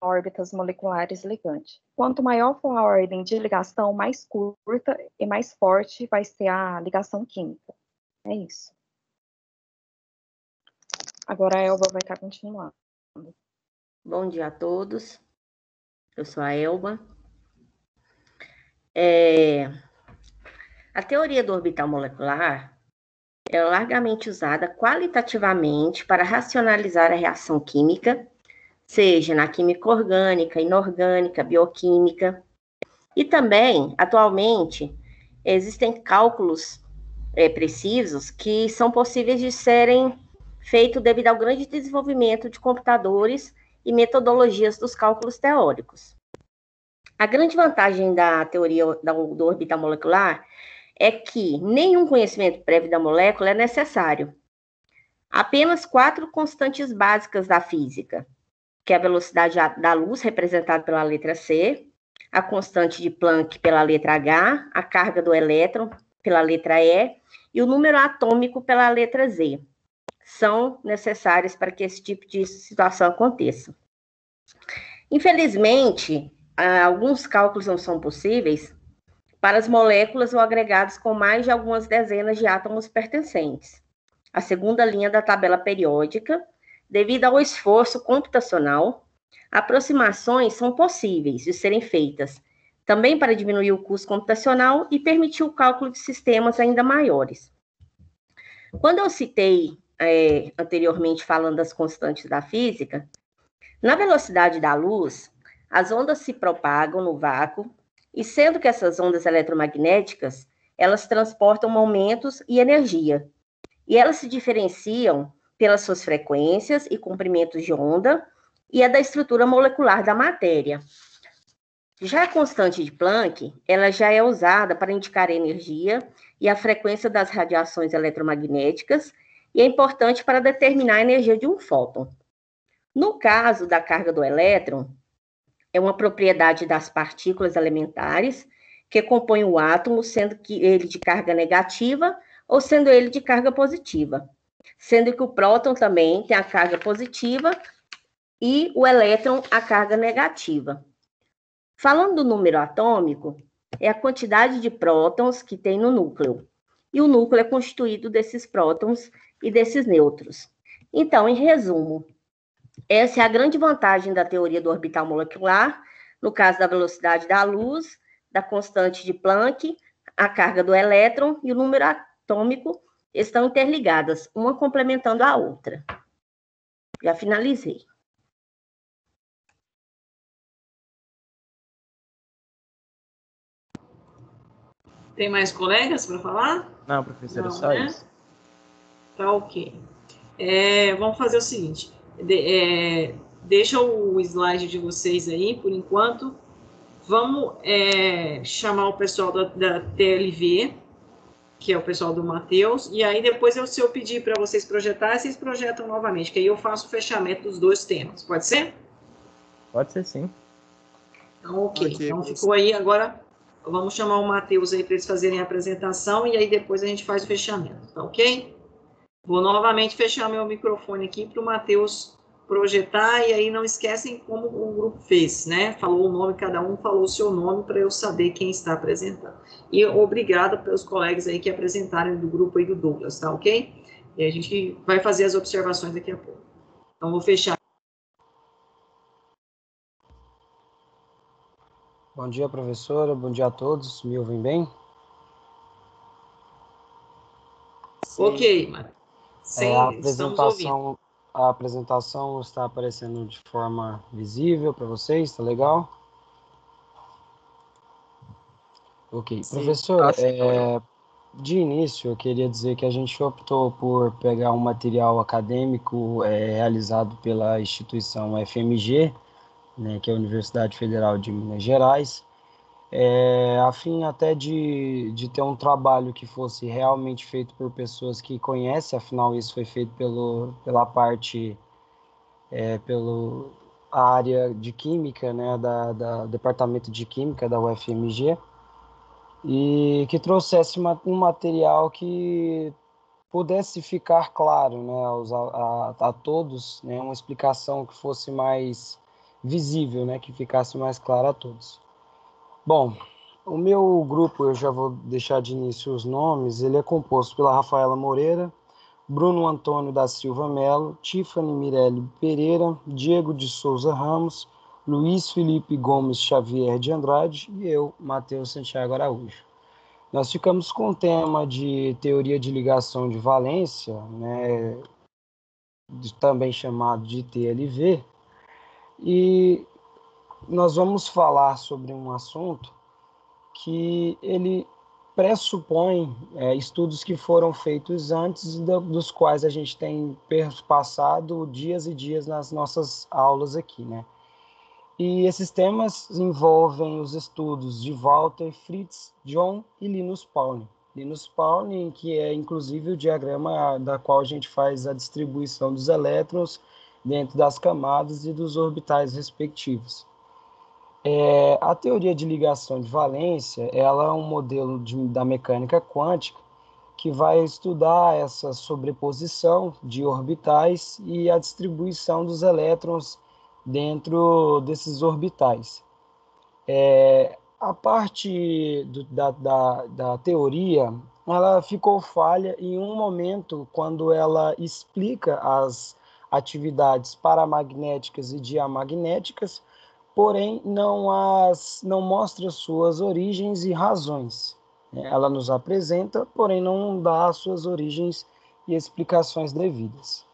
órbitas moleculares ligantes. Quanto maior for a ordem de ligação, mais curta e mais forte vai ser a ligação química. É isso. Agora a Elba vai estar continuando. Bom dia a todos. Eu sou a Elba. A teoria do orbital molecular é largamente usada qualitativamente para racionalizar a reação química, seja na química orgânica, inorgânica, bioquímica. E também, atualmente, existem cálculos precisos que são possíveis de serem feitos devido ao grande desenvolvimento de computadores e metodologias dos cálculos teóricos. A grande vantagem da teoria do orbital molecular é que nenhum conhecimento prévio da molécula é necessário. Apenas 4 constantes básicas da física, que é a velocidade da luz, representada pela letra C, a constante de Planck pela letra H, a carga do elétron pela letra E e o número atômico pela letra Z, são necessárias para que esse tipo de situação aconteça. Infelizmente, alguns cálculos não são possíveis para as moléculas ou agregados com mais de algumas dezenas de átomos pertencentes. A segunda linha da tabela periódica, devido ao esforço computacional, aproximações são possíveis de serem feitas, também para diminuir o custo computacional e permitir o cálculo de sistemas ainda maiores. Quando eu citei anteriormente, falando das constantes da física, na velocidade da luz, as ondas se propagam no vácuo, e sendo que essas ondas eletromagnéticas, elas transportam momentos e energia, e elas se diferenciam pelas suas frequências e comprimentos de onda, e a da estrutura molecular da matéria. Já a constante de Planck, ela já é usada para indicar a energia e a frequência das radiações eletromagnéticas, e é importante para determinar a energia de um fóton. No caso da carga do elétron, é uma propriedade das partículas elementares que compõem o átomo, sendo que ele de carga negativa ou sendo ele de carga positiva, sendo que o próton também tem a carga positiva e o elétron a carga negativa. Falando do número atômico, é a quantidade de prótons que tem no núcleo, e o núcleo é constituído desses prótons e desses nêutrons. Então, em resumo, essa é a grande vantagem da teoria do orbital molecular, no caso da velocidade da luz, da constante de Planck, a carga do elétron e o número atômico estão interligadas, uma complementando a outra. Já finalizei. Tem mais colegas para falar? Não, professora, Não, só né? isso. Tá ok. Vamos fazer o seguinte, deixa o slide de vocês aí, por enquanto. Vamos chamar o pessoal da TLV, que é o pessoal do Matheus, e aí depois, se eu pedir para vocês projetarem, vocês projetam novamente, que aí eu faço o fechamento dos 2 temas. Pode ser? Pode ser, sim. Então, ok. Então, ficou aí. Agora, vamos chamar o Matheus aí para eles fazerem a apresentação, e aí depois a gente faz o fechamento, tá ok? Vou novamente fechar meu microfone aqui para o Matheus projetar, e aí não esquecem como o grupo fez, né? Falou o nome, cada um falou o seu nome para eu saber quem está apresentando. E obrigada pelos colegas aí que apresentaram do grupo aí do Douglas, tá ok? E a gente vai fazer as observações daqui a pouco. Então, vou fechar. Bom dia, professora. Bom dia a todos. Me ouvem bem? Sim. Ok, Matheus. Sim, estamos ouvindo. A apresentação está aparecendo de forma visível para vocês, tá legal? Ok. Sim. Professor, Sim, de início eu queria dizer que a gente optou por pegar um material acadêmico realizado pela instituição FMG, né, que é a Universidade Federal de Minas Gerais, a fim até de ter um trabalho que fosse realmente feito por pessoas que conhecem, afinal isso foi feito pela parte, pela área de Química, né, da Departamento de Química da UFMG, e que trouxesse um material que pudesse ficar claro, né, a todos, né, uma explicação que fosse mais visível, né, que ficasse mais claro a todos. Bom, o meu grupo, eu já vou deixar de início os nomes, ele é composto pela Rafaela Moreira, Bruno Antônio da Silva Melo, Tiffany Mirelli Pereira, Diego de Souza Ramos, Luiz Felipe Gomes Xavier de Andrade e eu, Matheus Santiago Araújo. Nós ficamos com o tema de teoria de ligação de valência, né, também chamado de TLV, e nós vamos falar sobre um assunto que ele pressupõe estudos que foram feitos antes, dos quais a gente tem passado dias e dias nas nossas aulas aqui, né? E esses temas envolvem os estudos de Walter Fritz, John e Linus Pauling. Linus Pauling, que é inclusive o diagrama da qual a gente faz a distribuição dos elétrons dentro das camadas e dos orbitais respectivos. A teoria de ligação de valência, ela é um modelo da mecânica quântica que vai estudar essa sobreposição de orbitais e a distribuição dos elétrons dentro desses orbitais. A parte da teoria, ela ficou falha em um momento quando ela explica as atividades paramagnéticas e diamagnéticas, porém não mostra suas origens e razões. Ela nos apresenta, porém não dá suas origens e explicações devidas.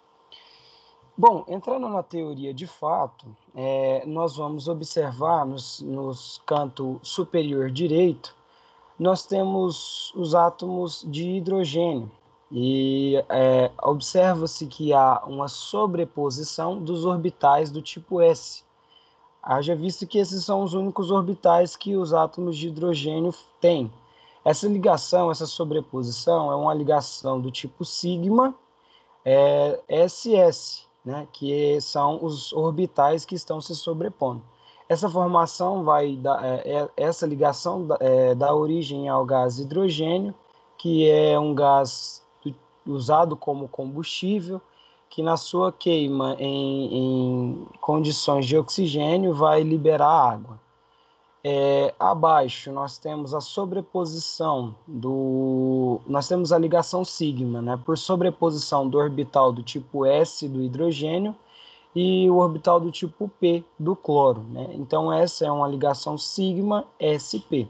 Bom, entrando na teoria de fato, nós vamos observar nos canto superior direito, nós temos os átomos de hidrogênio e observa-se que há uma sobreposição dos orbitais do tipo S. Haja visto que esses são os únicos orbitais que os átomos de hidrogênio têm. Essa ligação, essa sobreposição é uma ligação do tipo sigma SS, né, que são os orbitais que estão se sobrepondo. Essa formação essa ligação dá origem ao gás hidrogênio, que é um gás usado como combustível, que na sua queima em condições de oxigênio vai liberar água. Abaixo nós temos a sobreposição nós temos a ligação sigma, né, por sobreposição do orbital do tipo S do hidrogênio e o orbital do tipo P do cloro, né? Então essa é uma ligação sigma-sp.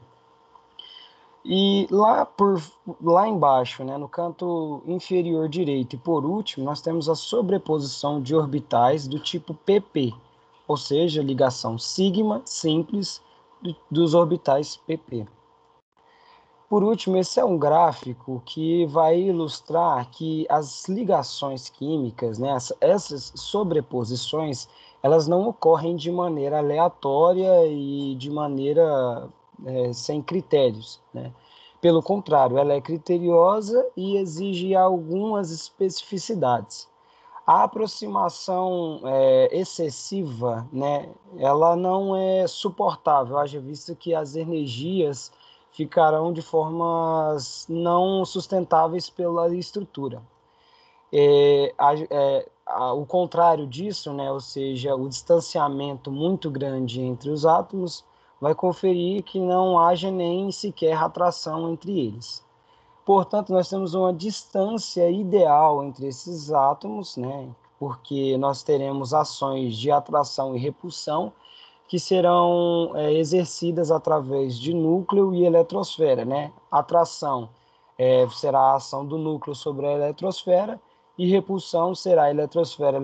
E lá embaixo, né, no canto inferior direito e por último, nós temos a sobreposição de orbitais do tipo pp, ou seja, ligação sigma simples dos orbitais pp. Por último, esse é um gráfico que vai ilustrar que as ligações químicas, né, essas sobreposições, elas não ocorrem de maneira aleatória e de maneira sem critérios, né? Pelo contrário, ela é criteriosa e exige algumas especificidades. A aproximação excessiva, né, ela não é suportável, haja visto que as energias ficarão de formas não sustentáveis pela estrutura. O contrário disso, né, ou seja, o distanciamento muito grande entre os átomos, vai conferir que não haja nem sequer atração entre eles. Portanto, nós temos uma distância ideal entre esses átomos, né, porque nós teremos ações de atração e repulsão que serão exercidas através de núcleo e eletrosfera, né? Atração será a ação do núcleo sobre a eletrosfera e repulsão será eletrosfera,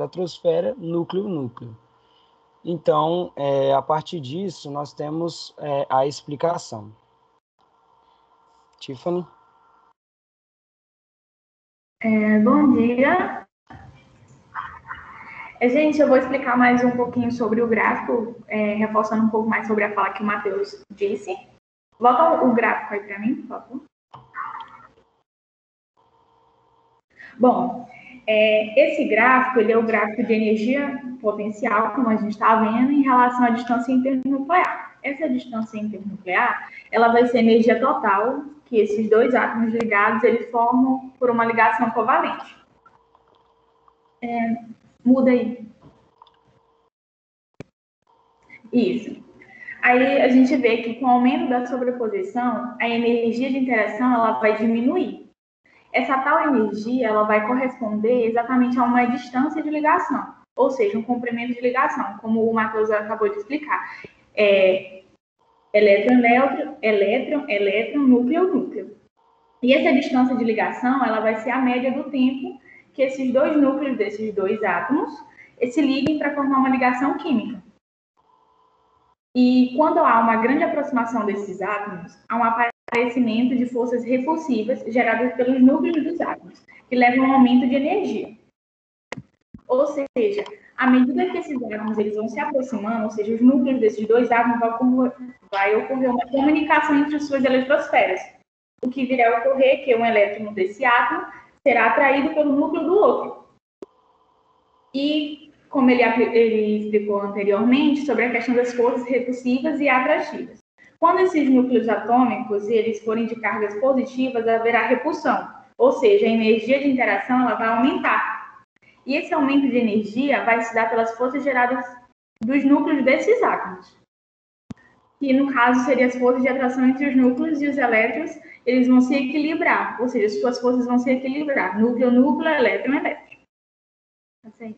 núcleo. Então, a partir disso, nós temos a explicação. Tiffany? Bom dia. Gente, eu vou explicar mais um pouquinho sobre o gráfico, reforçando um pouco mais sobre a fala que o Matheus disse. Volta o gráfico aí para mim, por favor. Bom, esse gráfico, ele é o gráfico de energia potencial, como a gente está vendo, em relação à distância internuclear. Essa distância internuclear, ela vai ser a energia total que esses dois átomos ligados, eles formam por uma ligação covalente. Muda aí. Isso. Aí a gente vê que com o aumento da sobreposição, a energia de interação ela vai diminuir. Essa tal energia ela vai corresponder exatamente a uma distância de ligação, ou seja, um comprimento de ligação, como o Matheus acabou de explicar. Elétron, núcleo. E essa distância de ligação ela vai ser a média do tempo que esses dois núcleos desses dois átomos se liguem para formar uma ligação química. E quando há uma grande aproximação desses átomos, há um aparecimento de forças repulsivas geradas pelos núcleos dos átomos, que levam a um aumento de energia. Ou seja, à medida que esses átomos eles vão se aproximando, ou seja, os núcleos desses dois átomos vai ocorrer uma comunicação entre as suas eletrosferas. O que virá a ocorrer é que um elétron desse átomo será atraído pelo núcleo do outro. E, como ele explicou anteriormente, sobre a questão das forças repulsivas e atrativas. Quando esses núcleos atômicos eles forem de cargas positivas, haverá repulsão, ou seja, a energia de interação ela vai aumentar. E esse aumento de energia vai se dar pelas forças geradas dos núcleos desses átomos. Que, no caso, seriam as forças de atração entre os núcleos e os elétrons, eles vão se equilibrar, ou seja, suas forças vão se equilibrar. Núcleo, elétron. Assim.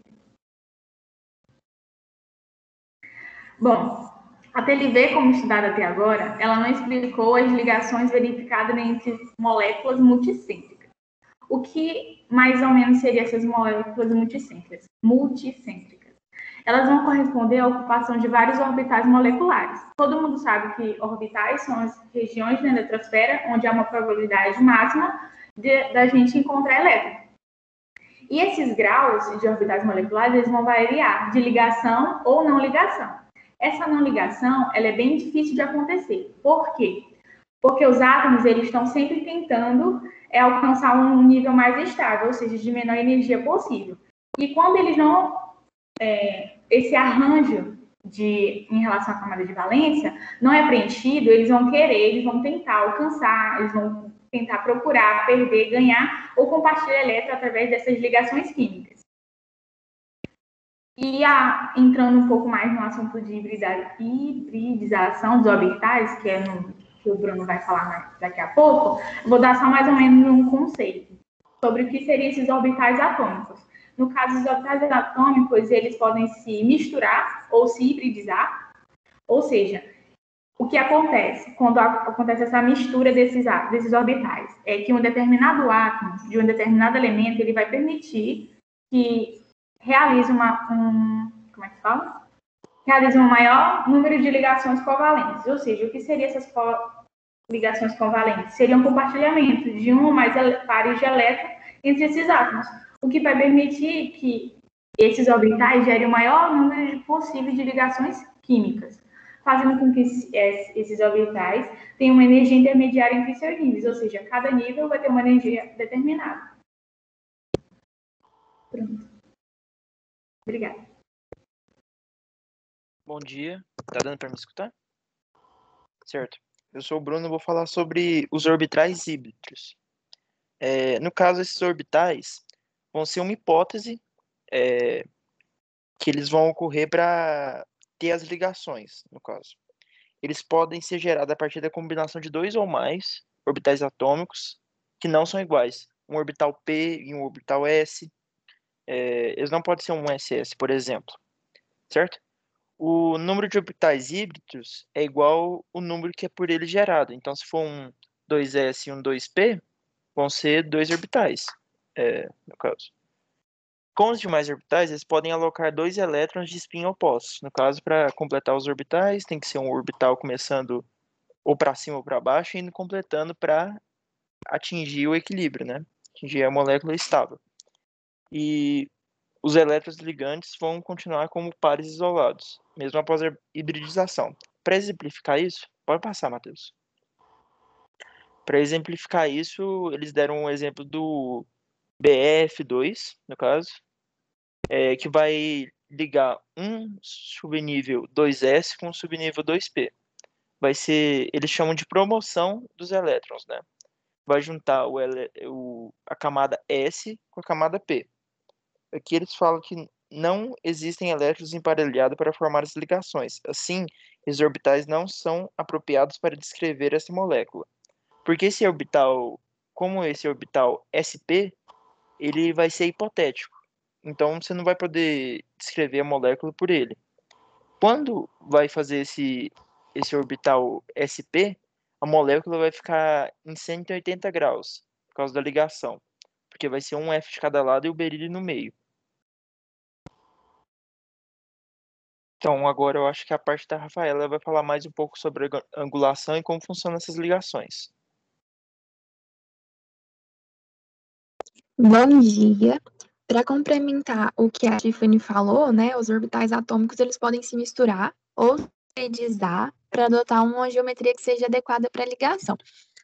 Bom, a TLV, como estudada até agora, ela não explicou as ligações verificadas entre moléculas multicêntricas. O que, mais ou menos, seriam essas moléculas multicêntricas? Elas vão corresponder à ocupação de vários orbitais moleculares. Todo mundo sabe que orbitais são as regiões da eletrosfera onde há uma probabilidade máxima da gente encontrar elétron. E esses graus de orbitais moleculares eles vão variar de ligação ou não ligação. Essa não ligação ela é bem difícil de acontecer. Por quê? Porque os átomos eles estão sempre tentando alcançar um nível mais estável, ou seja, de menor energia possível. E quando eles não esse arranjo em relação à camada de valência não é preenchido, eles vão tentar alcançar, eles vão tentar procurar, perder, ganhar ou compartilhar elétron através dessas ligações químicas. E entrando um pouco mais no assunto de hibridização dos orbitais, que o Bruno vai falar daqui a pouco, vou dar só mais ou menos um conceito sobre o que seriam esses orbitais atômicos. No caso, os orbitais atômicos, eles podem se misturar ou se hibridizar. Ou seja, o que acontece quando acontece essa mistura desses orbitais? É que um determinado átomo de um determinado elemento, ele vai permitir que realize realize um maior número de ligações covalentes. Ou seja, o que seriam essas ligações covalentes? Seria um compartilhamento de um ou mais pares de elétrons entre esses átomos, o que vai permitir que esses orbitais gerem o maior número possível de ligações químicas, fazendo com que esses orbitais tenham uma energia intermediária entre seus níveis, ou seja, cada nível vai ter uma energia determinada. Pronto. Obrigada. Bom dia. Tá dando para me escutar? Certo. Eu sou o Bruno e vou falar sobre os orbitais híbridos. No caso, esses orbitais vão ser uma hipótese que eles vão ocorrer para ter as ligações, no caso. Eles podem ser gerados a partir da combinação de dois ou mais orbitais atômicos que não são iguais. Um orbital P e um orbital S. Eles não podem ser um SS, por exemplo. Certo? O número de orbitais híbridos é igual ao número que é por ele gerado. Então, se for um 2S e um 2P, vão ser dois orbitais, no caso. Com os demais orbitais, eles podem alocar dois elétrons de spin opostos. No caso, para completar os orbitais, tem que ser um orbital começando ou para cima ou para baixo e indo completando para atingir o equilíbrio, né? Atingir a molécula estável. E os elétrons ligantes vão continuar como pares isolados, mesmo após a hibridização. Para exemplificar isso, pode passar, Matheus. Para exemplificar isso, eles deram um exemplo do BF2, no caso, que vai ligar um subnível 2S com um subnível 2P. Vai ser, eles chamam de promoção dos elétrons, né? Vai juntar a camada S com a camada P. Aqui eles falam que não existem elétrons emparelhados para formar as ligações. Assim, esses orbitais não são apropriados para descrever essa molécula. Porque esse orbital como esse orbital sp, ele vai ser hipotético. Então, você não vai poder descrever a molécula por ele. Quando vai fazer esse orbital sp, a molécula vai ficar em 180 graus, por causa da ligação. Porque vai ser um F de cada lado e o berílio no meio. Então, agora eu acho que a parte da Rafaela vai falar mais um pouco sobre a angulação e como funcionam essas ligações. Bom dia. Para complementar o que a Tiffany falou, né, os orbitais atômicos eles podem se misturar ou se hibridizar para adotar uma geometria que seja adequada para a ligação.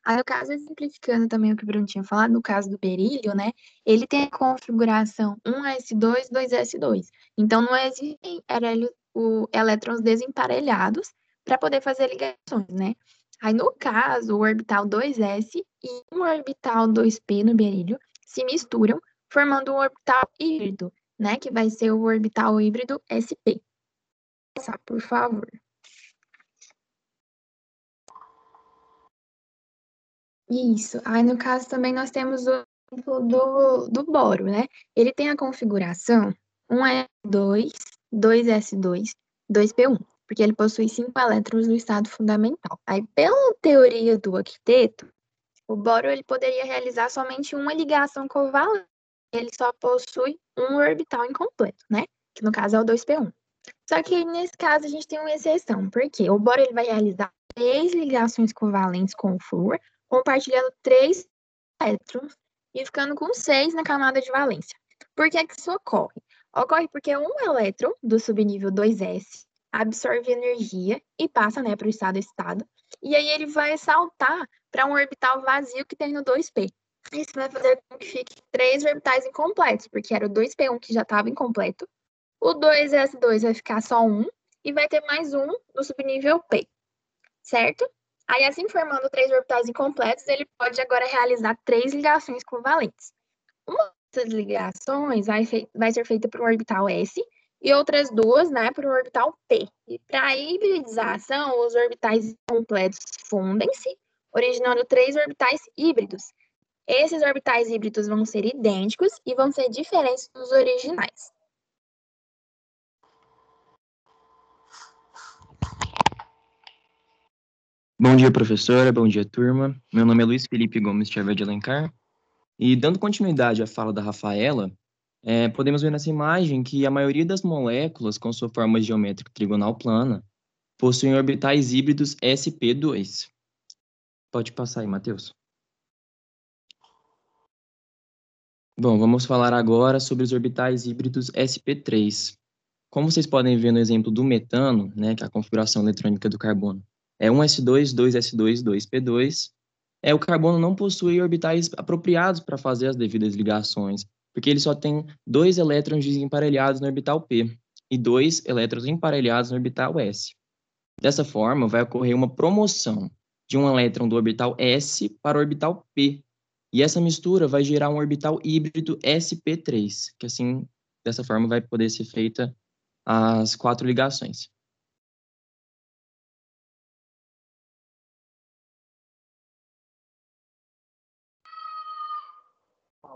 Aí, no caso, exemplificando também o que o Bruno tinha falado, no caso do berílio, né, ele tem a configuração 1s2, 2s2. Então, não existem elétrons desemparelhados para poder fazer ligações, né? Aí, no caso, o orbital 2s e um orbital 2p no berílio se misturam, formando um orbital híbrido, né? Que vai ser o orbital híbrido sp. Por favor. Isso. Aí, no caso, também nós temos o exemplo do boro, né? Ele tem a configuração 1s2, 2s2, 2p1, porque ele possui 5 elétrons no estado fundamental. Aí, pela teoria do octeto, o boro ele poderia realizar somente uma ligação covalente. Ele só possui um orbital incompleto, né? Que no caso é o 2p1. Só que nesse caso a gente tem uma exceção, porque o boro ele vai realizar 3 ligações covalentes com o flúor, compartilhando 3 elétrons e ficando com 6 na camada de valência. Por que isso ocorre? Ocorre porque um elétron do subnível 2s absorve energia e passa, né, para o estado, e aí ele vai saltar para um orbital vazio que tem no 2p. Isso vai fazer com que fique 3 orbitais incompletos, porque era o 2p1 que já estava incompleto, o 2s2 vai ficar só 1 e vai ter mais um no subnível p, certo? Aí, assim, formando 3 orbitais incompletos, ele pode agora realizar 3 ligações covalentes. Uma dessas ligações vai ser feita para o orbital S e outras 2, né, para o orbital P. E para a hibridização, os orbitais completos fundem-se, originando 3 orbitais híbridos. Esses orbitais híbridos vão ser idênticos e vão ser diferentes dos originais. Bom dia, professora. Bom dia, turma. Meu nome é Luiz Felipe Gomes Xavier de Alencar. E dando continuidade à fala da Rafaela, podemos ver nessa imagem que a maioria das moléculas com sua forma geométrica trigonal plana possuem orbitais híbridos sp2. Pode passar aí, Matheus. Bom, vamos falar agora sobre os orbitais híbridos sp3. Como vocês podem ver no exemplo do metano, né, que é a configuração eletrônica do carbono, é 1s2, 2s2, 2p2. O carbono não possui orbitais apropriados para fazer as devidas ligações, porque ele só tem 2 elétrons desemparelhados no orbital p e 2 elétrons emparelhados no orbital s. Dessa forma, vai ocorrer uma promoção de um elétron do orbital s para o orbital p, e essa mistura vai gerar um orbital híbrido sp3, que assim, dessa forma, vai poder ser feita as 4 ligações.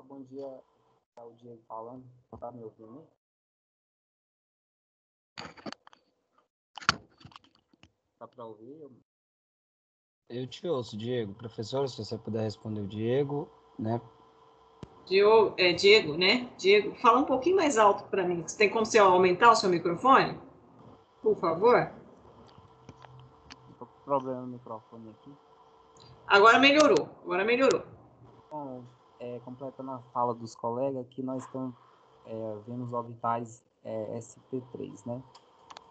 Bom dia, é o Diego falando. Tá me ouvindo? Tá para ouvir? Eu te ouço, Diego. Professor, se você puder responder o Diego, né? Diego, né? Diego, fala um pouquinho mais alto para mim. Você tem como você aumentar o seu microfone? Por favor. Tô com problema no microfone aqui. Agora melhorou. Bom, completando a fala dos colegas, aqui nós estamos vendo os orbitais sp3, né?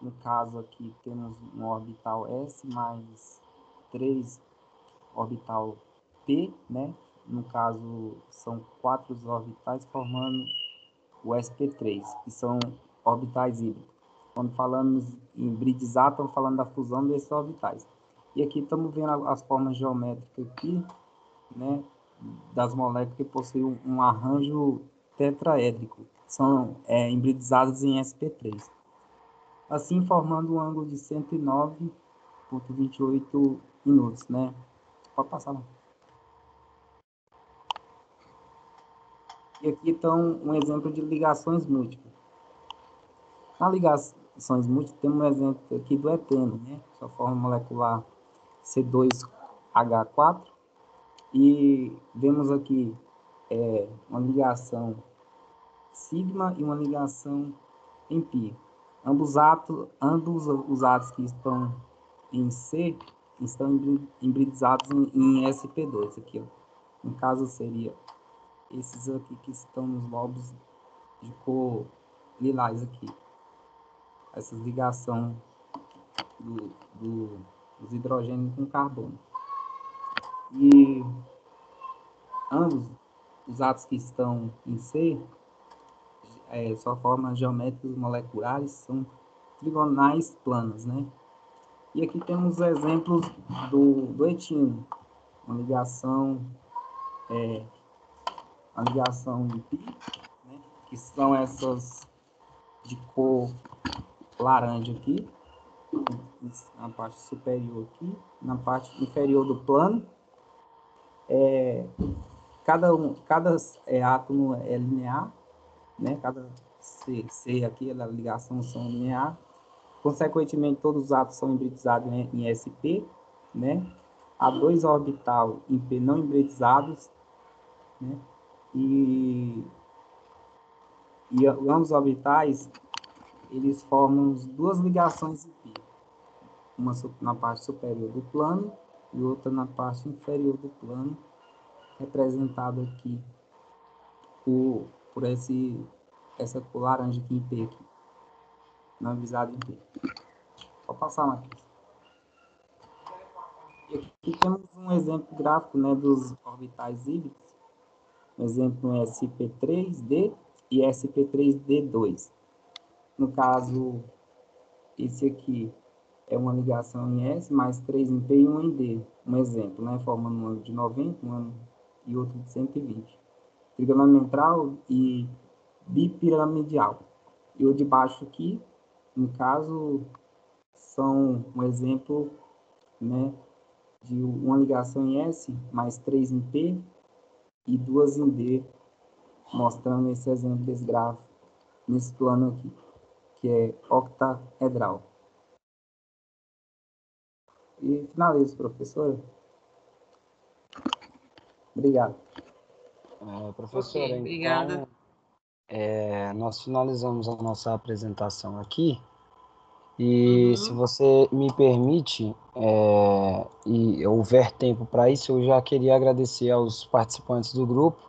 No caso aqui temos um orbital S mais 3 orbital P, né? No caso são 4 orbitais formando o sp3, que são orbitais híbridos. Quando falamos em hibridizar, estamos falando da fusão desses orbitais. E aqui estamos vendo as formas geométricas aqui, né, das moléculas que possuem um arranjo tetraédrico, são hibridizadas em sp3. Assim, formando um ângulo de 109,28 minutos, né? Pode passar lá. E aqui estão um exemplo de ligações múltiplas. Na ligações múltiplas, temos um exemplo aqui do eteno, né? Sua forma molecular C2H4. E vemos aqui uma ligação sigma e uma ligação em pi. Ambos os átomos que estão em C estão hibridizados em sp2. Aqui, ó. No caso, seria esses aqui que estão nos lobos de cor lilás aqui. Essa ligação dos hidrogênios com carbono. E ambos os átomos que estão em C, sua forma geométricas moleculares são trigonais planas, né? E aqui temos exemplos do etino, uma ligação em pi, né? Que são essas de cor laranja aqui, na parte superior aqui, na parte inferior do plano. Cada átomo é linear, né? Cada C aqui, a ligação são linear. Consequentemente, todos os átomos são hibridizados em sp, né? Há 2 orbitais em p não hibridizados, né? E ambos os orbitais, eles formam 2 ligações em pi. Uma na parte superior do plano e outra na parte inferior do plano, representado aqui por essa cor laranja aqui em P, aqui, não visado em P. Vou passar, Matheus. E aqui temos um exemplo gráfico, né, dos orbitais híbridos. Um exemplo é sp3d e sp3d2. No caso, esse aqui é uma ligação em S, mais 3 em P e 1 em D. Um exemplo, né, formando um ângulo de 90, um ângulo e outro de 120. Trigonometral e bipiramidal. E o de baixo aqui, no caso, são um exemplo, né, de uma ligação em S, mais 3 em P e 2 em D, mostrando esse exemplo desse gráfico, nesse plano aqui, que é octaedral. E finalizo, professora. Obrigado. Professora, Ok, obrigada. Então, nós finalizamos a nossa apresentação aqui. E se você me permite, e houver tempo para isso, eu já queria agradecer aos participantes do grupo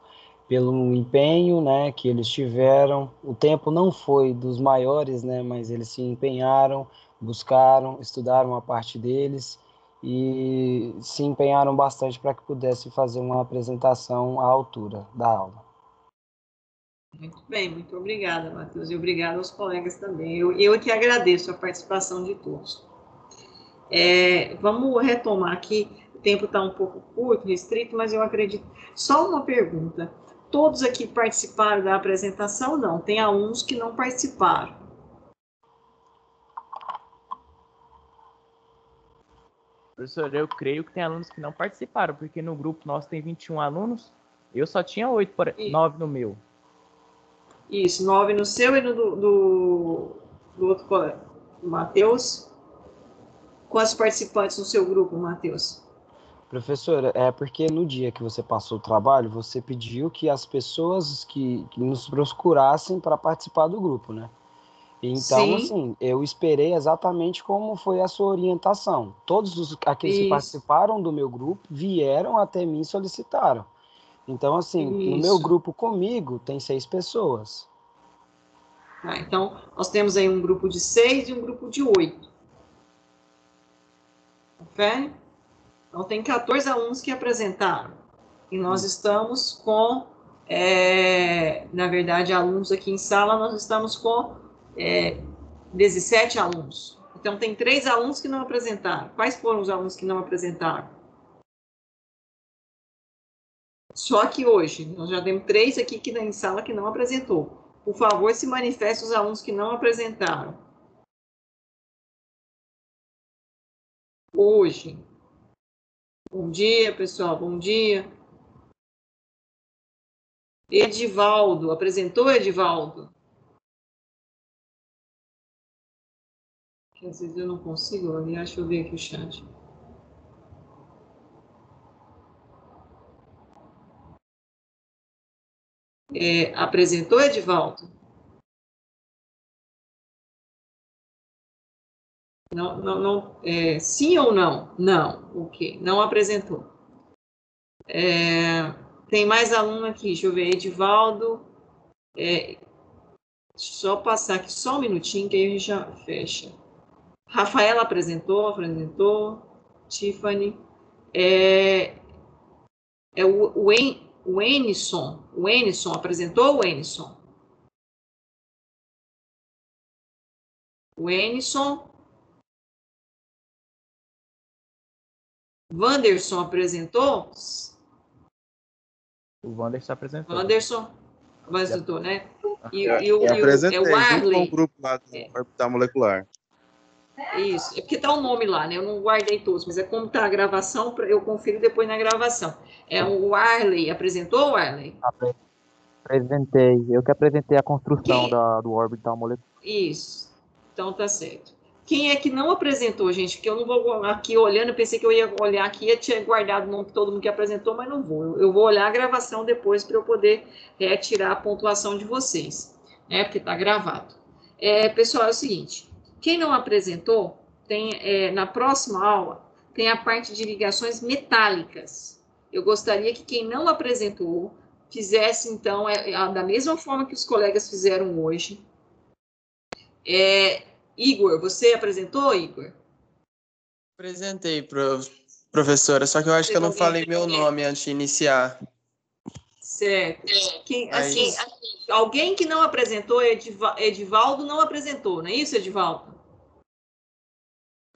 pelo empenho, né, que eles tiveram. O tempo não foi dos maiores, né, mas eles se empenharam, buscaram, estudaram a parte deles e se empenharam bastante para que pudesse fazer uma apresentação à altura da aula. Muito bem, muito obrigada, Matheus, e obrigada aos colegas também. Eu que agradeço a participação de todos. Vamos retomar aqui, o tempo está um pouco curto, restrito, mas eu acredito. Só uma pergunta: todos aqui participaram da apresentação? Não, tem alunos que não participaram. Professor, eu creio que tem alunos que não participaram, porque no grupo nosso tem 21 alunos, eu só tinha 9 no meu. Isso, 9 no seu e no do outro colega, Matheus. Quantos participantes no seu grupo, Matheus? Professora, é porque no dia que você passou o trabalho, você pediu que as pessoas que nos procurassem para participar do grupo, né? Então, Sim. assim, eu esperei exatamente como foi a sua orientação. Todos aqueles que participaram do meu grupo vieram até mim e solicitaram. Então, assim, no meu grupo comigo tem 6 pessoas. Então, nós temos aí um grupo de 6 e um grupo de 8. Confere? Então, tem 14 alunos que apresentaram. E nós estamos com, na verdade, alunos aqui em sala, nós estamos com 17 alunos. Então, tem 3 alunos que não apresentaram. Quais foram os alunos que não apresentaram? Só que hoje, nós já temos 3 aqui em sala que não apresentou. Por favor, se manifeste os alunos que não apresentaram. Hoje. Bom dia, pessoal. Bom dia. Edivaldo, apresentou, Edivaldo? Às vezes eu não consigo olhar, deixa eu ver aqui o chat. Apresentou, Edivaldo? Não, sim ou não? Não, ok, não apresentou. Tem mais aluno aqui, deixa eu ver, Edivaldo. Só passar aqui só um minutinho, que aí a gente já fecha. Rafaela apresentou. Tiffany. O Enison. O Enison apresentou, o Enison? O Enison. Wanderson apresentou? O Wanderson apresentou. Wanderson apresentou, né? Eu apresentei, o Arley. junto com o grupo lá do orbital molecular. Isso, é porque tá o nome lá, né? Eu não guardei todos, mas é como tá a gravação, eu confiro depois na gravação. O Arley, apresentou, o Arley? Apresentei, eu que apresentei a construção do orbital molecular. Isso, então tá certo. Quem é que não apresentou, gente? Porque eu não vou aqui olhando, eu pensei que eu ia olhar aqui e tinha guardado o nome de todo mundo que apresentou, mas não vou. Eu vou olhar a gravação depois para eu poder tirar a pontuação de vocês, né? Porque tá gravado. Pessoal, é o seguinte, quem não apresentou, na próxima aula, tem a parte de ligações metálicas. Eu gostaria que quem não apresentou fizesse, então, da mesma forma que os colegas fizeram hoje. Igor, você apresentou, Igor? Apresentei, professora, só que eu acho que eu não falei meu nome antes de iniciar. Certo. Alguém que não apresentou, Edivaldo não apresentou, não é isso, Edivaldo?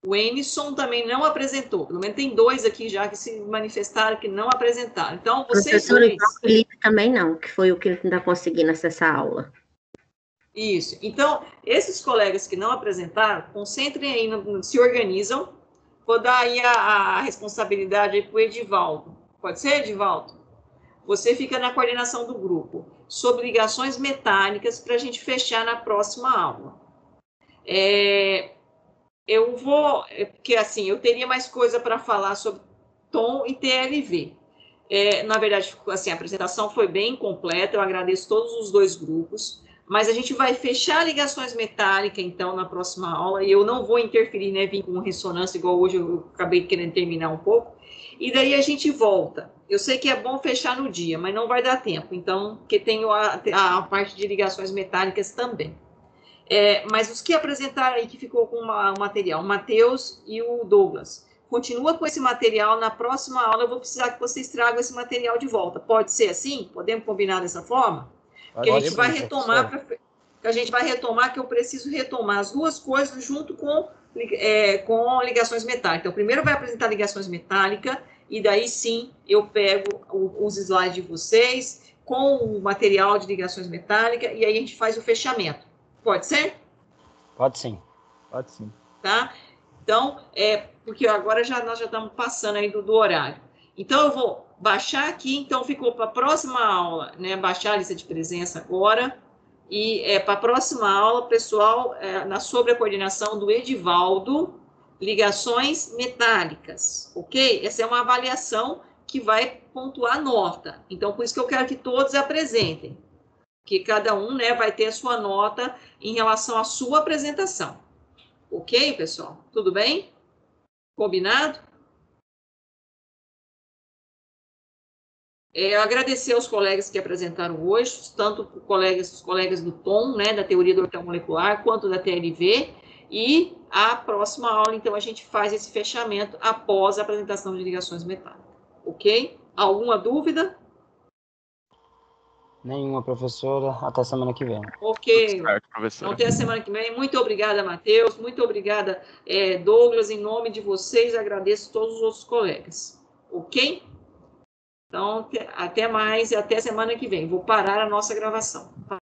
O Enison também não apresentou. Pelo menos tem 2 aqui já que se manifestaram que não apresentaram. Então, vocês Professora, dois... o Felipe também não, que foi o que ele não está conseguindo acessar a aula. Isso. Então, esses colegas que não apresentaram, concentrem aí, se organizam. Vou dar aí a responsabilidade para o Edivaldo. Pode ser, Edivaldo? Você fica na coordenação do grupo sobre ligações metálicas para a gente fechar na próxima aula. Eu vou, porque assim, eu teria mais coisa para falar sobre tom e TLV. Na verdade, assim, a apresentação foi bem completa, eu agradeço todos os 2 grupos. Mas a gente vai fechar ligações metálicas, então, na próxima aula, e eu não vou interferir, né, vir com ressonância, igual hoje eu acabei querendo terminar um pouco, e daí a gente volta. Eu sei que é bom fechar no dia, mas não vai dar tempo, então, porque tem a parte de ligações metálicas também. Mas os que apresentaram aí, que ficou com o material, o Matheus e o Douglas, continua com esse material, na próxima aula eu vou precisar que vocês tragam esse material de volta. Pode ser assim? Podemos combinar dessa forma? Que a gente vai retomar, que eu preciso retomar as 2 coisas junto com ligações metálicas. Então, primeiro vai apresentar ligações metálicas, e daí sim eu pego os slides de vocês com o material de ligações metálicas, e aí a gente faz o fechamento. Pode ser? Pode sim. Pode sim. Tá? Então, porque agora nós já estamos passando aí do horário. Então, eu vou baixar aqui, então ficou para a próxima aula, né? Baixar a lista de presença agora, e para a próxima aula, pessoal, sobre a coordenação do Edivaldo, ligações metálicas, ok? Essa é uma avaliação que vai pontuar nota, então por isso que eu quero que todos apresentem, que cada um, né, vai ter a sua nota em relação à sua apresentação, ok, pessoal? Tudo bem? Combinado? Agradecer aos colegas que apresentaram hoje, tanto os colegas do TOM, né, da teoria do orbital molecular, quanto da TLV, e a próxima aula, então, a gente faz esse fechamento após a apresentação de ligações metálicas, ok? Alguma dúvida? Nenhuma, professora. Até semana que vem. Ok. Certo, professora. Então, até a semana que vem. Muito obrigada, Matheus. Muito obrigada, Douglas. Em nome de vocês, agradeço todos os outros colegas, ok? Então, até mais e até semana que vem. Vou parar a nossa gravação.